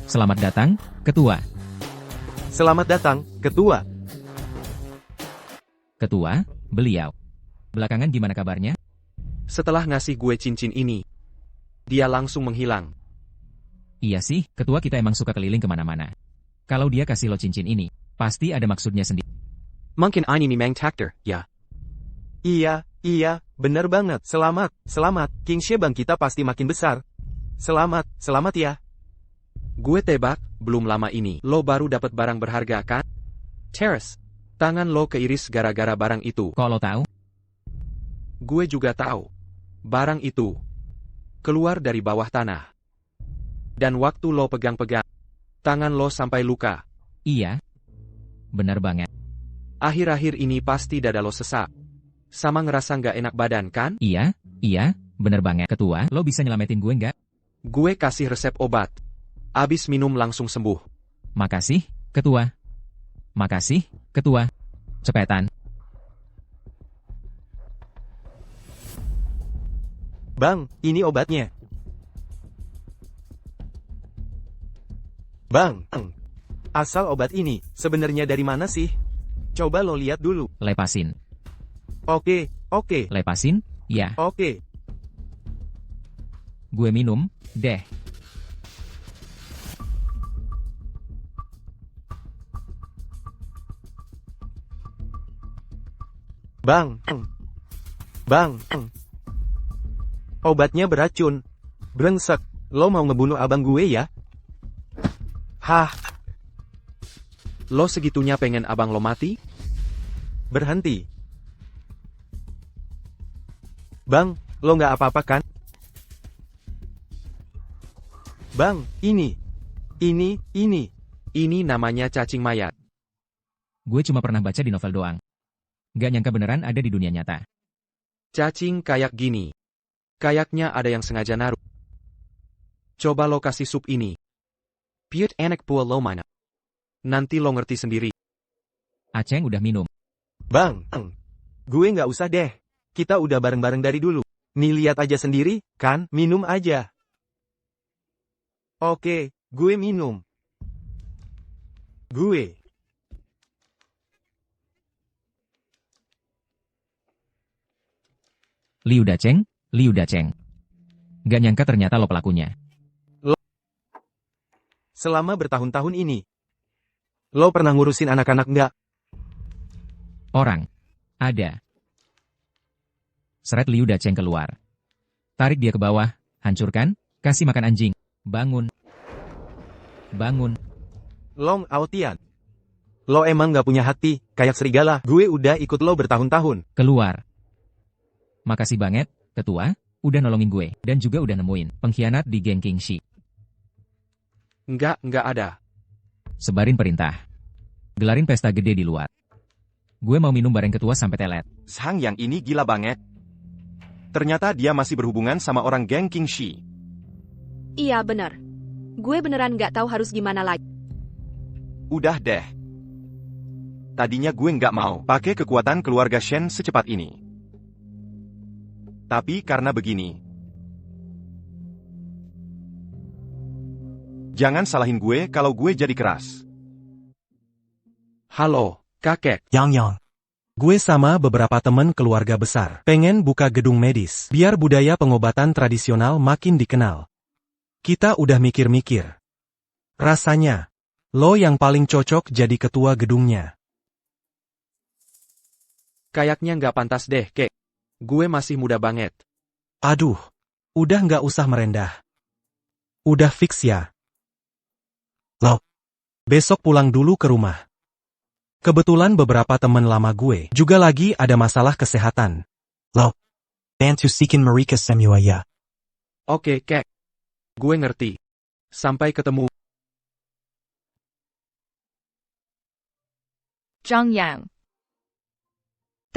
Selamat datang, ketua. Selamat datang, ketua. Ketua, beliau. Belakangan gimana kabarnya? Setelah ngasih gue cincin ini, dia langsung menghilang. Iya sih, ketua kita emang suka keliling kemana-mana. Kalau dia kasih lo cincin ini, pasti ada maksudnya sendiri. Mungkin ini memang takdir, ya. Iya, bener banget. Selamat. King Shebang kita pasti makin besar. Selamat ya. Gue tebak, belum lama ini, lo baru dapat barang berharga kan? Terus, tangan lo keiris gara-gara barang itu. Kok lo tahu? Gue juga tahu. Barang itu keluar dari bawah tanah. Dan waktu lo pegang-pegang, tangan lo sampai luka. Iya. Benar banget. Akhir-akhir ini pasti dada lo sesak. Sama ngerasa nggak enak badan kan? Iya, benar banget. Ketua, lo bisa nyelamatin gue nggak? Gue kasih resep obat. Abis minum langsung sembuh. Makasih, ketua. Makasih, ketua. Cepetan. Bang, ini obatnya. Bang, asal obat ini sebenarnya dari mana sih? Coba lo lihat dulu. Lepasin. Oke. Lepasin? Ya. Oke. Gue minum, deh. Bang. Obatnya beracun. Brengsek, lo mau ngebunuh abang gue ya? Hah? Lo segitunya pengen abang lo mati? Berhenti. Bang, lo nggak apa-apa kan? Bang, ini. Ini namanya cacing mayat. Gue cuma pernah baca di novel doang. Gak nyangka beneran ada di dunia nyata. Cacing kayak gini. Kayaknya ada yang sengaja naruh. Coba lo kasih sup ini. Piut enak pua lo mana. Nanti lo ngerti sendiri. Aceng udah minum. Bang, gue nggak usah deh. Kita udah bareng-bareng dari dulu. Nih lihat aja sendiri, kan? Minum aja. Oke, gue minum. Gue. Liu Daceng. Gak nyangka ternyata lo pelakunya. Selama bertahun-tahun ini, lo pernah ngurusin anak-anak nggak? Orang. Ada. Seret Liu Daceng keluar. Tarik dia ke bawah, hancurkan, kasih makan anjing. Bangun. Long Aotian. Lo emang gak punya hati, kayak serigala. Gue udah ikut lo bertahun-tahun. Keluar. Makasih banget, Ketua, udah nolongin gue, dan juga udah nemuin pengkhianat di geng Kingshi. Enggak ada. Sebarin perintah. Gelarin pesta gede di luar. Gue mau minum bareng Ketua sampai telet. Zhang yang ini gila banget. Ternyata dia masih berhubungan sama orang geng Kingshi. Iya bener. Gue beneran gak tahu harus gimana lagi. Udah deh. Tadinya gue nggak mau pakai kekuatan keluarga Shen secepat ini. Tapi karena begini. Jangan salahin gue kalau gue jadi keras. Halo, kakek. Yang. Gue sama beberapa temen keluarga besar pengen buka gedung medis, biar budaya pengobatan tradisional makin dikenal. Kita udah mikir-mikir. Rasanya, lo yang paling cocok jadi ketua gedungnya. Kayaknya nggak pantas deh, kek. Gue masih muda banget. Aduh, udah nggak usah merendah. Udah fix ya. Lo, besok pulang dulu ke rumah. Kebetulan beberapa temen lama gue juga lagi ada masalah kesehatan. Lo, bantu sikin mereka semua ya. Oke, kek. Gue ngerti. Sampai ketemu. Zhang Yang.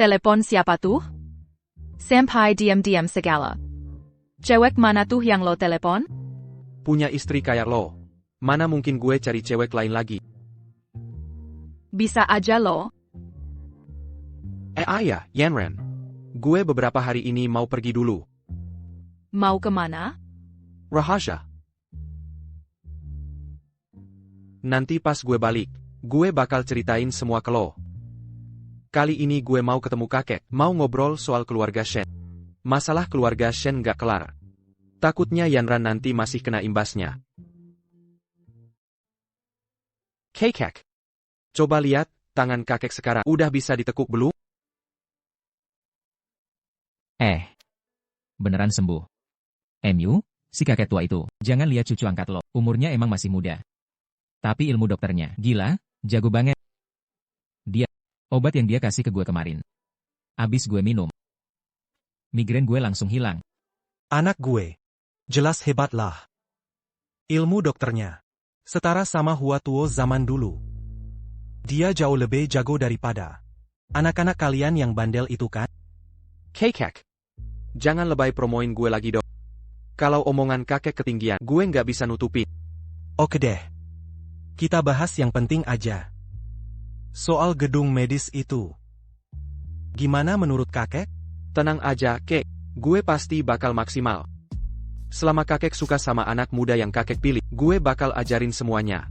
Telepon siapa tuh? Sampai diam-diam segala. Cewek mana tuh yang lo telepon? Punya istri kayak lo. Mana mungkin gue cari cewek lain lagi? Bisa aja lo. Ayah, Yanren. Gue beberapa hari ini mau pergi dulu. Mau kemana? Rahasia. Nanti pas gue balik, gue bakal ceritain semua ke lo. Kali ini gue mau ketemu kakek, mau ngobrol soal keluarga Shen. Masalah keluarga Shen gak kelar. Takutnya Yanran nanti masih kena imbasnya. Kakek. Coba lihat, tangan kakek sekarang udah bisa ditekuk belum? Beneran sembuh. MU, si kakek tua itu, jangan lihat cucu angkat lo, umurnya emang masih muda. Tapi ilmu dokternya, gila, jago banget. Obat yang dia kasih ke gue kemarin. Abis gue minum. Migrain gue langsung hilang. Anak gue. Jelas hebat lah. Ilmu dokternya. Setara sama Hua Tuo zaman dulu. Dia jauh lebih jago daripada anak-anak kalian yang bandel itu kan? Kakek. Jangan lebay promoin gue lagi dong. Kalau omongan kakek ketinggian, gue nggak bisa nutupin. Oke deh. Kita bahas yang penting aja. Soal gedung medis itu. Gimana menurut kakek? Tenang aja, kek. Gue pasti bakal maksimal. Selama kakek suka sama anak muda yang kakek pilih, gue bakal ajarin semuanya.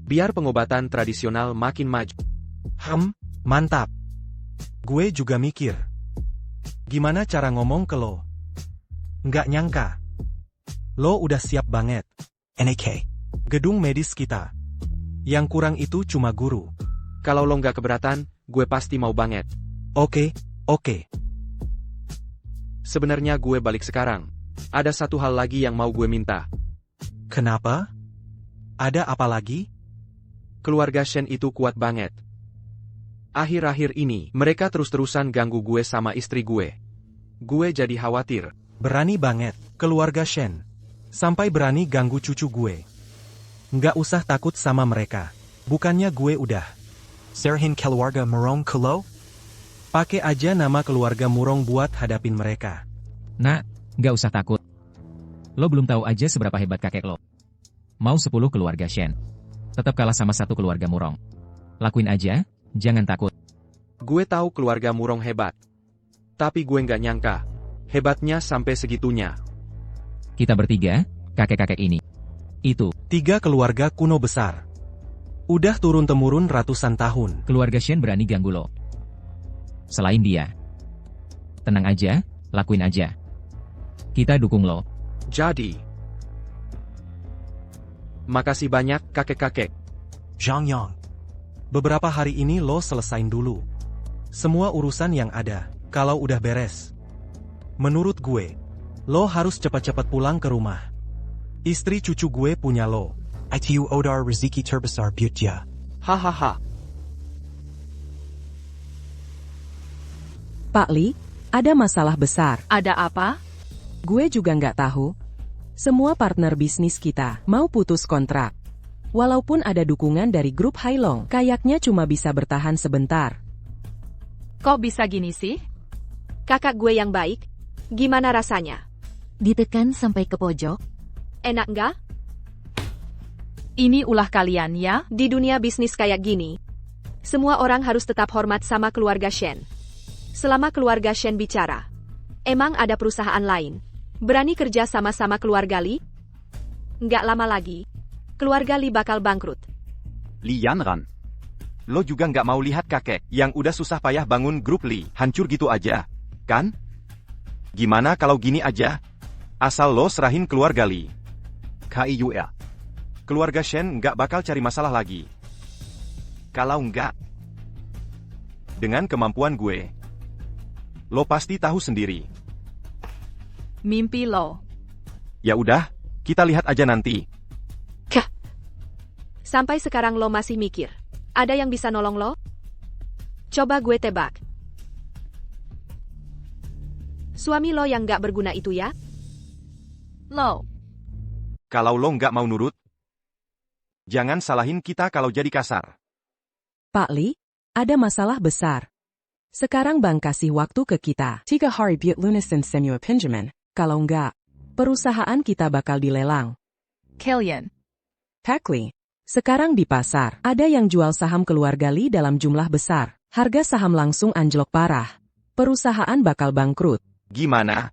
Biar pengobatan tradisional makin maju. Mantap. Gue juga mikir. Gimana cara ngomong ke lo? Nggak nyangka. Lo udah siap banget. NK. Gedung medis kita. Yang kurang itu cuma guru. Kalau lo nggak keberatan, gue pasti mau banget. Oke. Sebenarnya gue balik sekarang. Ada satu hal lagi yang mau gue minta. Kenapa? Ada apa lagi? Keluarga Shen itu kuat banget. Akhir-akhir ini, mereka terus-terusan ganggu gue sama istri gue. Gue jadi khawatir. Berani banget, keluarga Shen. Sampai berani ganggu cucu gue. Nggak usah takut sama mereka. Bukannya gue udah Serhin keluarga Murong ke lo? Pakai aja nama keluarga Murong buat hadapin mereka. Nah, nggak usah takut. Lo belum tahu aja seberapa hebat kakek lo. Mau 10 keluarga Shen. Tetap kalah sama satu keluarga Murong. Lakuin aja, jangan takut. Gue tahu keluarga Murong hebat. Tapi gue nggak nyangka. Hebatnya sampai segitunya. Kita bertiga, kakek-kakek ini. Itu. 3 keluarga kuno besar. Udah turun-temurun ratusan tahun. Keluarga Shen berani ganggu lo. Selain dia. Tenang aja, lakuin aja. Kita dukung lo. Jadi. Makasih banyak kakek-kakek. Zhang Yang. Beberapa hari ini lo selesain dulu. Semua urusan yang ada, kalau udah beres. Menurut gue, lo harus cepat-cepat pulang ke rumah. Istri cucu gue punya lo. ITU Odar Riziki Terbesar Butya. Hahaha. Pak Lee, ada masalah besar. Ada apa? Gue juga nggak tahu. Semua partner bisnis kita mau putus kontrak. Walaupun ada dukungan dari grup Hailong, kayaknya cuma bisa bertahan sebentar. Kok bisa gini sih? Kakak gue yang baik, gimana rasanya? Ditekan sampai ke pojok? Enak nggak? Ini ulah kalian ya? Di dunia bisnis kayak gini, semua orang harus tetap hormat sama keluarga Shen. Selama keluarga Shen bicara, emang ada perusahaan lain berani kerja sama-sama keluarga Li? Nggak lama lagi, keluarga Li bakal bangkrut. Li Yanran. Lo juga nggak mau lihat kakek yang udah susah payah bangun grup Li hancur gitu aja, kan? Gimana kalau gini aja? Asal lo serahin keluarga Li. KIUR. Keluarga Shen nggak bakal cari masalah lagi. Kalau nggak, dengan kemampuan gue, lo pasti tahu sendiri. Mimpi lo. Ya udah, kita lihat aja nanti. Kah? Sampai sekarang lo masih mikir, ada yang bisa nolong lo? Coba gue tebak. Suami lo yang nggak berguna itu ya? Lo. Kalau lo nggak mau nurut, jangan salahin kita kalau jadi kasar. Pak Lee, ada masalah besar. Sekarang Bank kasih waktu ke kita. 3 hari buat lunasin semua pinjaman. Kalau enggak, perusahaan kita bakal dilelang. Kalian. Pak Lee, sekarang di pasar, ada yang jual saham keluarga Lee dalam jumlah besar. Harga saham langsung anjlok parah. Perusahaan bakal bangkrut. Gimana?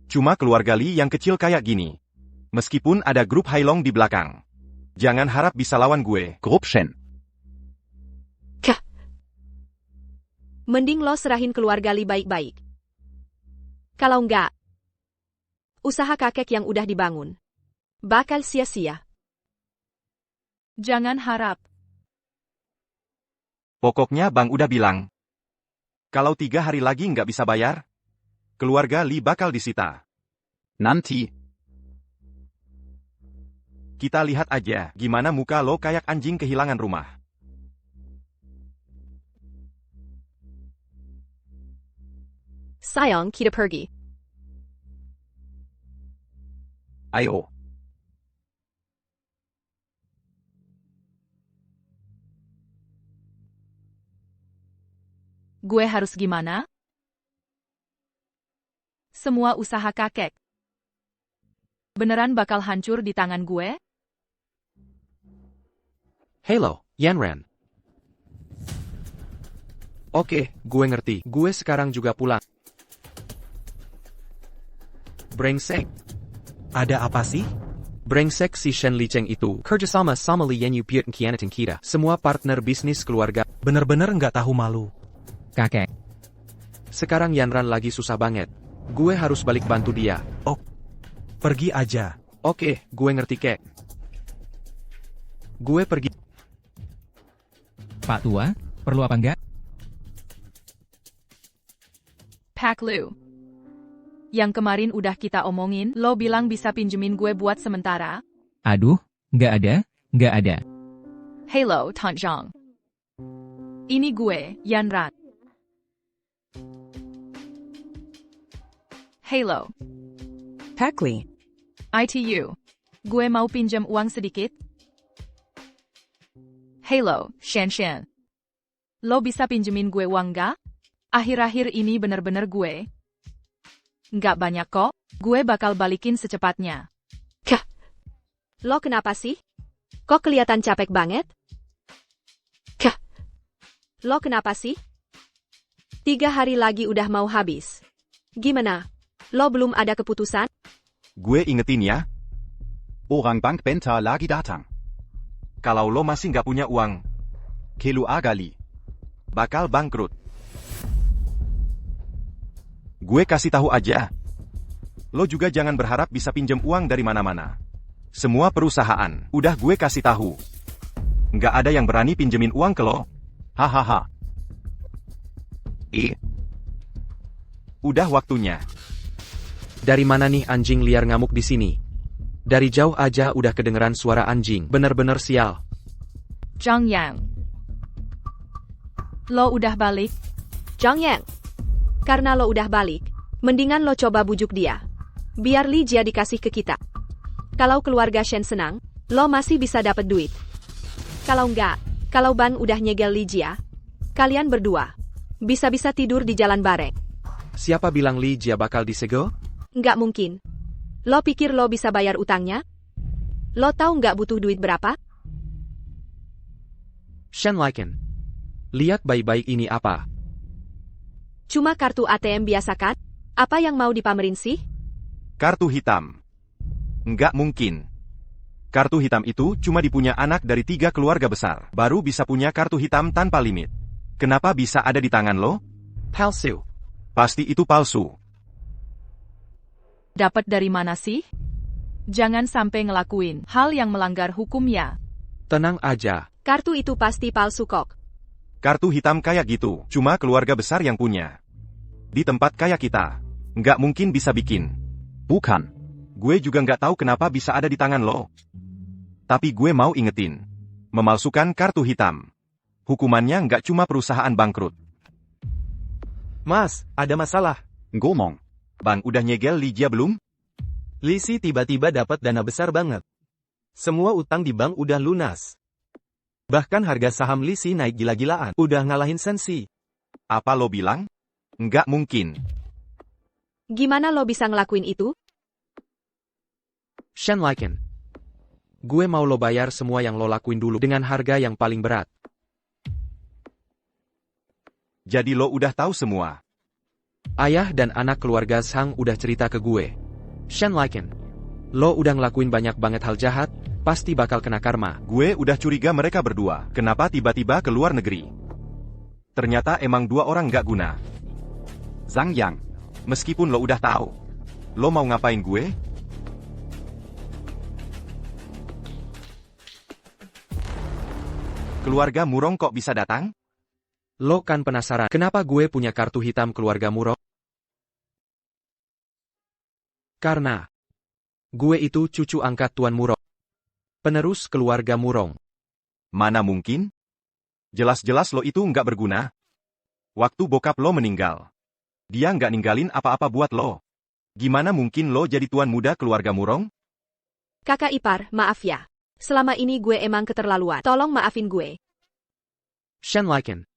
Cuma keluarga Li yang kecil kayak gini. Meskipun ada grup Hailong di belakang. Jangan harap bisa lawan gue. Grup Shen. Kah? Mending lo serahin keluarga Li baik-baik. Kalau enggak, usaha kakek yang udah dibangun bakal sia-sia. Jangan harap. Pokoknya Bang udah bilang. Kalau 3 hari lagi nggak bisa bayar, keluarga Li bakal disita. Nanti. Kita lihat aja gimana muka lo kayak anjing kehilangan rumah. Sayang, kita pergi. Ayo. Gue harus gimana? Semua usaha kakek beneran bakal hancur di tangan gue? Hello, Yanran. Oke, gue ngerti. Gue sekarang juga pulang. Brengsek. Ada apa sih? Brengsek si Shen Licheng itu. Kerjasama sama Li Yanyu Piet Kianatin kita. Semua partner bisnis keluarga. Bener-bener nggak tahu malu. Kakek. Sekarang Yanran lagi susah banget. Gue harus balik bantu dia. Oh, pergi aja. Oke, gue ngerti kek. Gue pergi. Pak Tua, perlu apa enggak? Pak Lu. Yang kemarin udah kita omongin, lo bilang bisa pinjemin gue buat sementara? Aduh, nggak ada. Hello, Tant Zhang. Ini gue, Yanran. Hello. Pak Lee. ITU. Gue mau pinjam uang sedikit. Hello, Shen. Lo bisa pinjemin gue uang nggak? Akhir-akhir ini bener-bener gue. Nggak banyak kok, gue bakal balikin secepatnya. Kah? Lo kenapa sih? Kok kelihatan capek banget? Kah? Lo kenapa sih? 3 hari lagi udah mau habis. Gimana? Lo belum ada keputusan? Gue ingetin ya. Orang bank bentar lagi datang. Kalau lo masih nggak punya uang, Keluarga Li bakal bangkrut. Gue kasih tahu aja. Lo juga jangan berharap bisa pinjam uang dari mana-mana. Semua perusahaan, udah gue kasih tahu. Nggak ada yang berani pinjemin uang ke lo. Hahaha. Udah waktunya. Dari mana nih anjing liar ngamuk di sini? Dari jauh aja udah kedengeran suara anjing. Bener-bener sial. Zhang Yang. Lo udah balik? Zhang Yang. Karena lo udah balik, mendingan lo coba bujuk dia. Biar Li Jia dikasih ke kita. Kalau keluarga Shen senang, lo masih bisa dapat duit. Kalau enggak, kalau Ban udah nyegel Li Jia, kalian berdua bisa-bisa tidur di jalan bareng. Siapa bilang Li Jia bakal disegel? Nggak mungkin. Lo pikir lo bisa bayar utangnya? Lo tahu nggak butuh duit berapa? Shen Laiken. Lihat baik-baik ini apa? Cuma kartu ATM biasa kan? Apa yang mau dipamerin sih? Kartu hitam. Nggak mungkin. Kartu hitam itu cuma dipunya anak dari 3 keluarga besar. Baru bisa punya kartu hitam tanpa limit. Kenapa bisa ada di tangan lo? Palsu. Pasti itu palsu. Dapat dari mana sih? Jangan sampai ngelakuin hal yang melanggar hukum ya. Tenang aja. Kartu itu pasti palsu kok. Kartu hitam kayak gitu, cuma keluarga besar yang punya. Di tempat kayak kita, nggak mungkin bisa bikin. Bukan. Gue juga nggak tahu kenapa bisa ada di tangan lo. Tapi gue mau ingetin. Memalsukan kartu hitam. Hukumannya nggak cuma perusahaan bangkrut. Mas, ada masalah. Ngomong. Bang udah nyegel Li Jia belum? Lisi tiba-tiba dapat dana besar banget. Semua utang di bank udah lunas. Bahkan harga saham Lisi naik gila-gilaan. Udah ngalahin Sensi. Apa lo bilang? Nggak mungkin. Gimana lo bisa ngelakuin itu? Shen Laiken. Gue mau lo bayar semua yang lo lakuin dulu dengan harga yang paling berat. Jadi lo udah tahu semua. Ayah dan anak keluarga Zhang udah cerita ke gue. Shen Laiken. Lo udah ngelakuin banyak banget hal jahat, pasti bakal kena karma. Gue udah curiga mereka berdua. Kenapa tiba-tiba ke luar negeri? Ternyata emang 2 orang nggak guna. Zhang Yang. Meskipun lo udah tahu. Lo mau ngapain gue? Keluarga Murong kok bisa datang? Lo kan penasaran, kenapa gue punya kartu hitam keluarga Murong? Karena gue itu cucu angkat Tuan Murong. Penerus keluarga Murong. Mana mungkin? Jelas-jelas lo itu nggak berguna. Waktu bokap lo meninggal, dia nggak ninggalin apa-apa buat lo. Gimana mungkin lo jadi tuan muda keluarga Murong? Kakak ipar, maaf ya. Selama ini gue emang keterlaluan. Tolong maafin gue. Shen Laiken.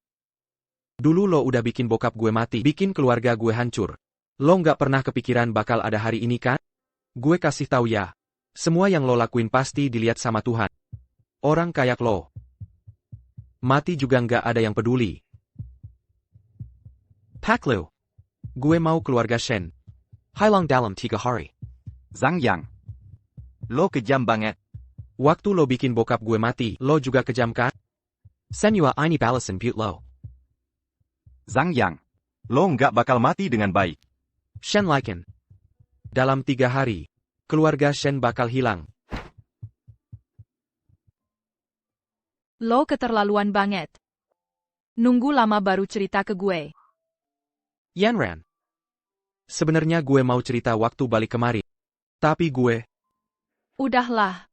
Dulu lo udah bikin bokap gue mati, bikin keluarga gue hancur. Lo nggak pernah kepikiran bakal ada hari ini kan? Gue kasih tahu ya. Semua yang lo lakuin pasti dilihat sama Tuhan. Orang kayak lo. Mati juga nggak ada yang peduli. Pak Liu. Gue mau keluarga Shen. Hailang dalam 3 hari. Zhang Yang. Lo kejam banget. Waktu lo bikin bokap gue mati, lo juga kejam kan? Senua ini balasan but lo. Zhang Yang. Lo nggak bakal mati dengan baik. Shen Laiken. Dalam 3 hari, keluarga Shen bakal hilang. Lo keterlaluan banget. Nunggu lama baru cerita ke gue. Yanran. Sebenarnya gue mau cerita waktu balik kemari. Tapi gue... Udahlah.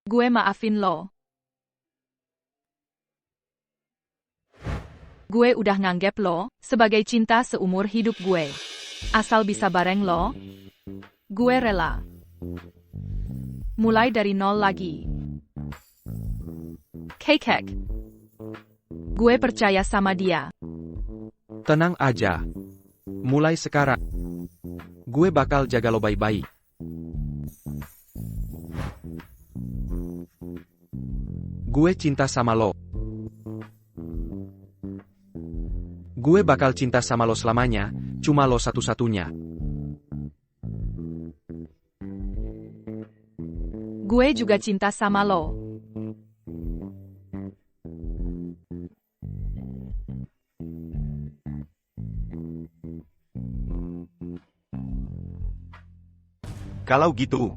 Gue maafin lo. Gue udah nganggep lo sebagai cinta seumur hidup gue. Asal bisa bareng lo, gue rela. Mulai dari nol lagi. Kekek. Gue percaya sama dia. Tenang aja. Mulai sekarang, gue bakal jaga lo baik-baik. Gue cinta sama lo. Gue bakal cinta sama lo selamanya, cuma lo satu-satunya. Gue juga cinta sama lo. Kalau gitu,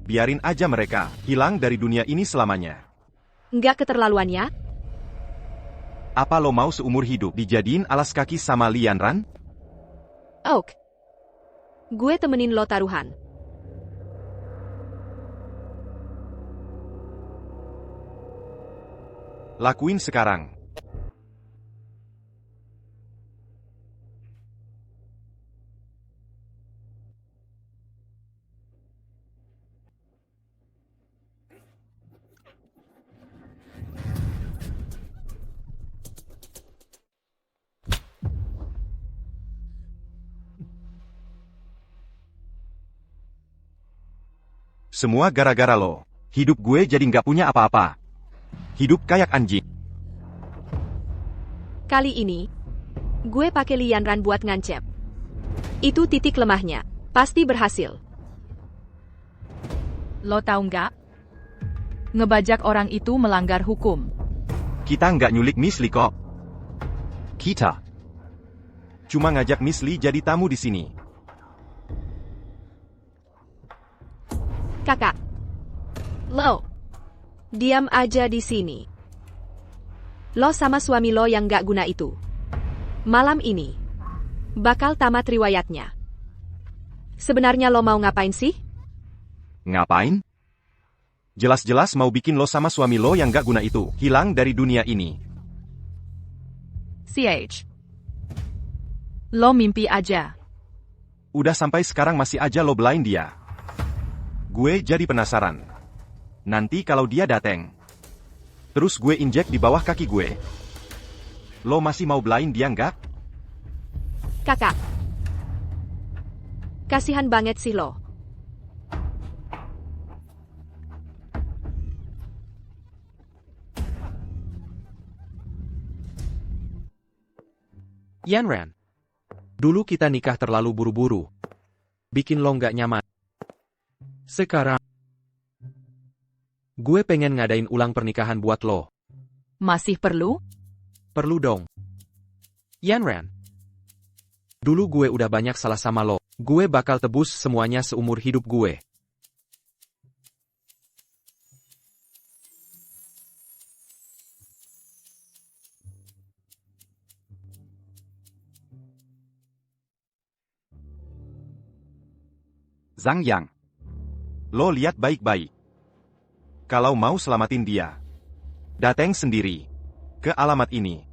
biarin aja mereka hilang dari dunia ini selamanya. Nggak keterlaluan ya? Apa lo mau seumur hidup dijadiin alas kaki sama Li Yanran? Oke. Gue temenin lo taruhan. Lakuin sekarang. Semua gara-gara lo. Hidup gue jadi nggak punya apa-apa. Hidup kayak anjing. Kali ini, gue pakai Lianran buat ngancep. Itu titik lemahnya. Pasti berhasil. Lo tahu nggak? Ngebajak orang itu melanggar hukum. Kita nggak nyulik Miss Lee kok. Kita. Cuma ngajak Miss Lee jadi tamu di sini. Kakak. Lo. Diam aja di sini. Lo sama suami lo yang gak guna itu. Malam ini. Bakal tamat riwayatnya. Sebenarnya lo mau ngapain sih? Ngapain? Jelas-jelas mau bikin lo sama suami lo yang gak guna itu hilang dari dunia ini. CH. Lo mimpi aja. Udah sampai sekarang masih aja lo belain dia. Gue jadi penasaran. Nanti kalau dia dateng, terus gue injek di bawah kaki gue. Lo masih mau belain dia nggak? Kakak. Kasihan banget sih lo. Yanran. Dulu kita nikah terlalu buru-buru. Bikin lo nggak nyaman. Sekarang, gue pengen ngadain ulang pernikahan buat lo. Masih perlu? Perlu dong. Yanran. Dulu gue udah banyak salah sama lo. Gue bakal tebus semuanya seumur hidup gue. Zhang Yang. Lo lihat baik-baik. Kalau mau selamatin dia, dateng sendiri ke alamat ini.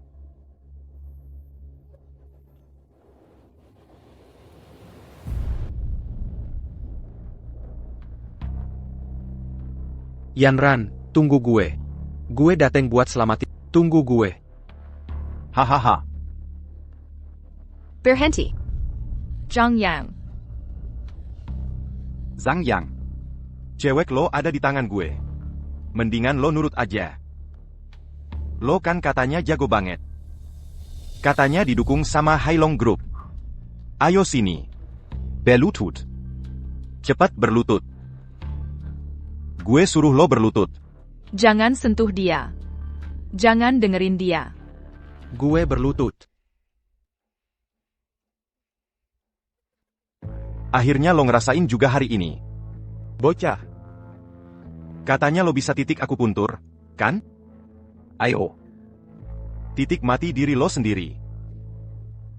Yanran, tunggu gue. Gue dateng buat selamatin. Tunggu gue. Hahaha. Berhenti. Zhang Yang. Zhang Yang. Cewek lo ada di tangan gue. Mendingan lo nurut aja. Lo kan katanya jago banget. Katanya didukung sama Hailong Group. Ayo sini. Berlutut. Cepat berlutut. Gue suruh lo berlutut. Jangan sentuh dia. Jangan dengerin dia. Gue berlutut. Akhirnya lo ngerasain juga hari ini. Bocah. Katanya lo bisa titik akupuntur, kan? Ayo. Titik mati diri lo sendiri.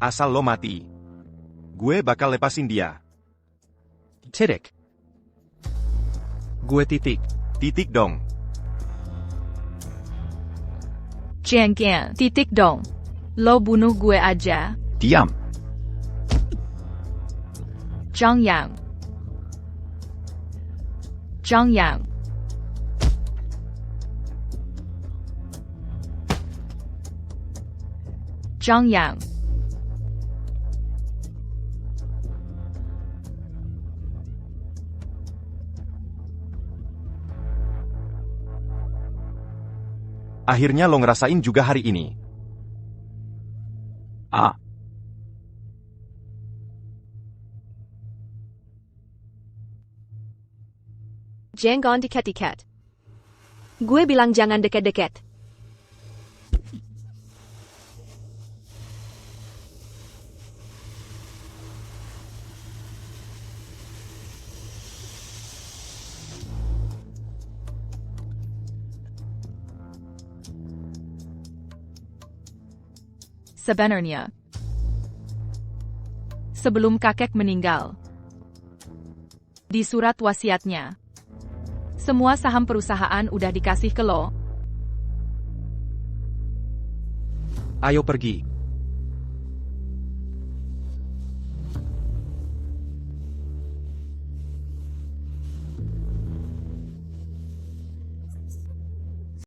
Asal lo mati, gue bakal lepasin dia. Titik. Gue titik. Titik dong. Jangan titik dong. Lo bunuh gue aja. Diam. Zhang Yang. Zhang Yang. Zhang Yang. Akhirnya lo ngerasain juga hari ini. Ah. Jangan deket-deket. Gue bilang jangan deket-deket. Sebenarnya, sebelum kakek meninggal, di surat wasiatnya, semua saham perusahaan udah dikasih ke lo. Ayo pergi.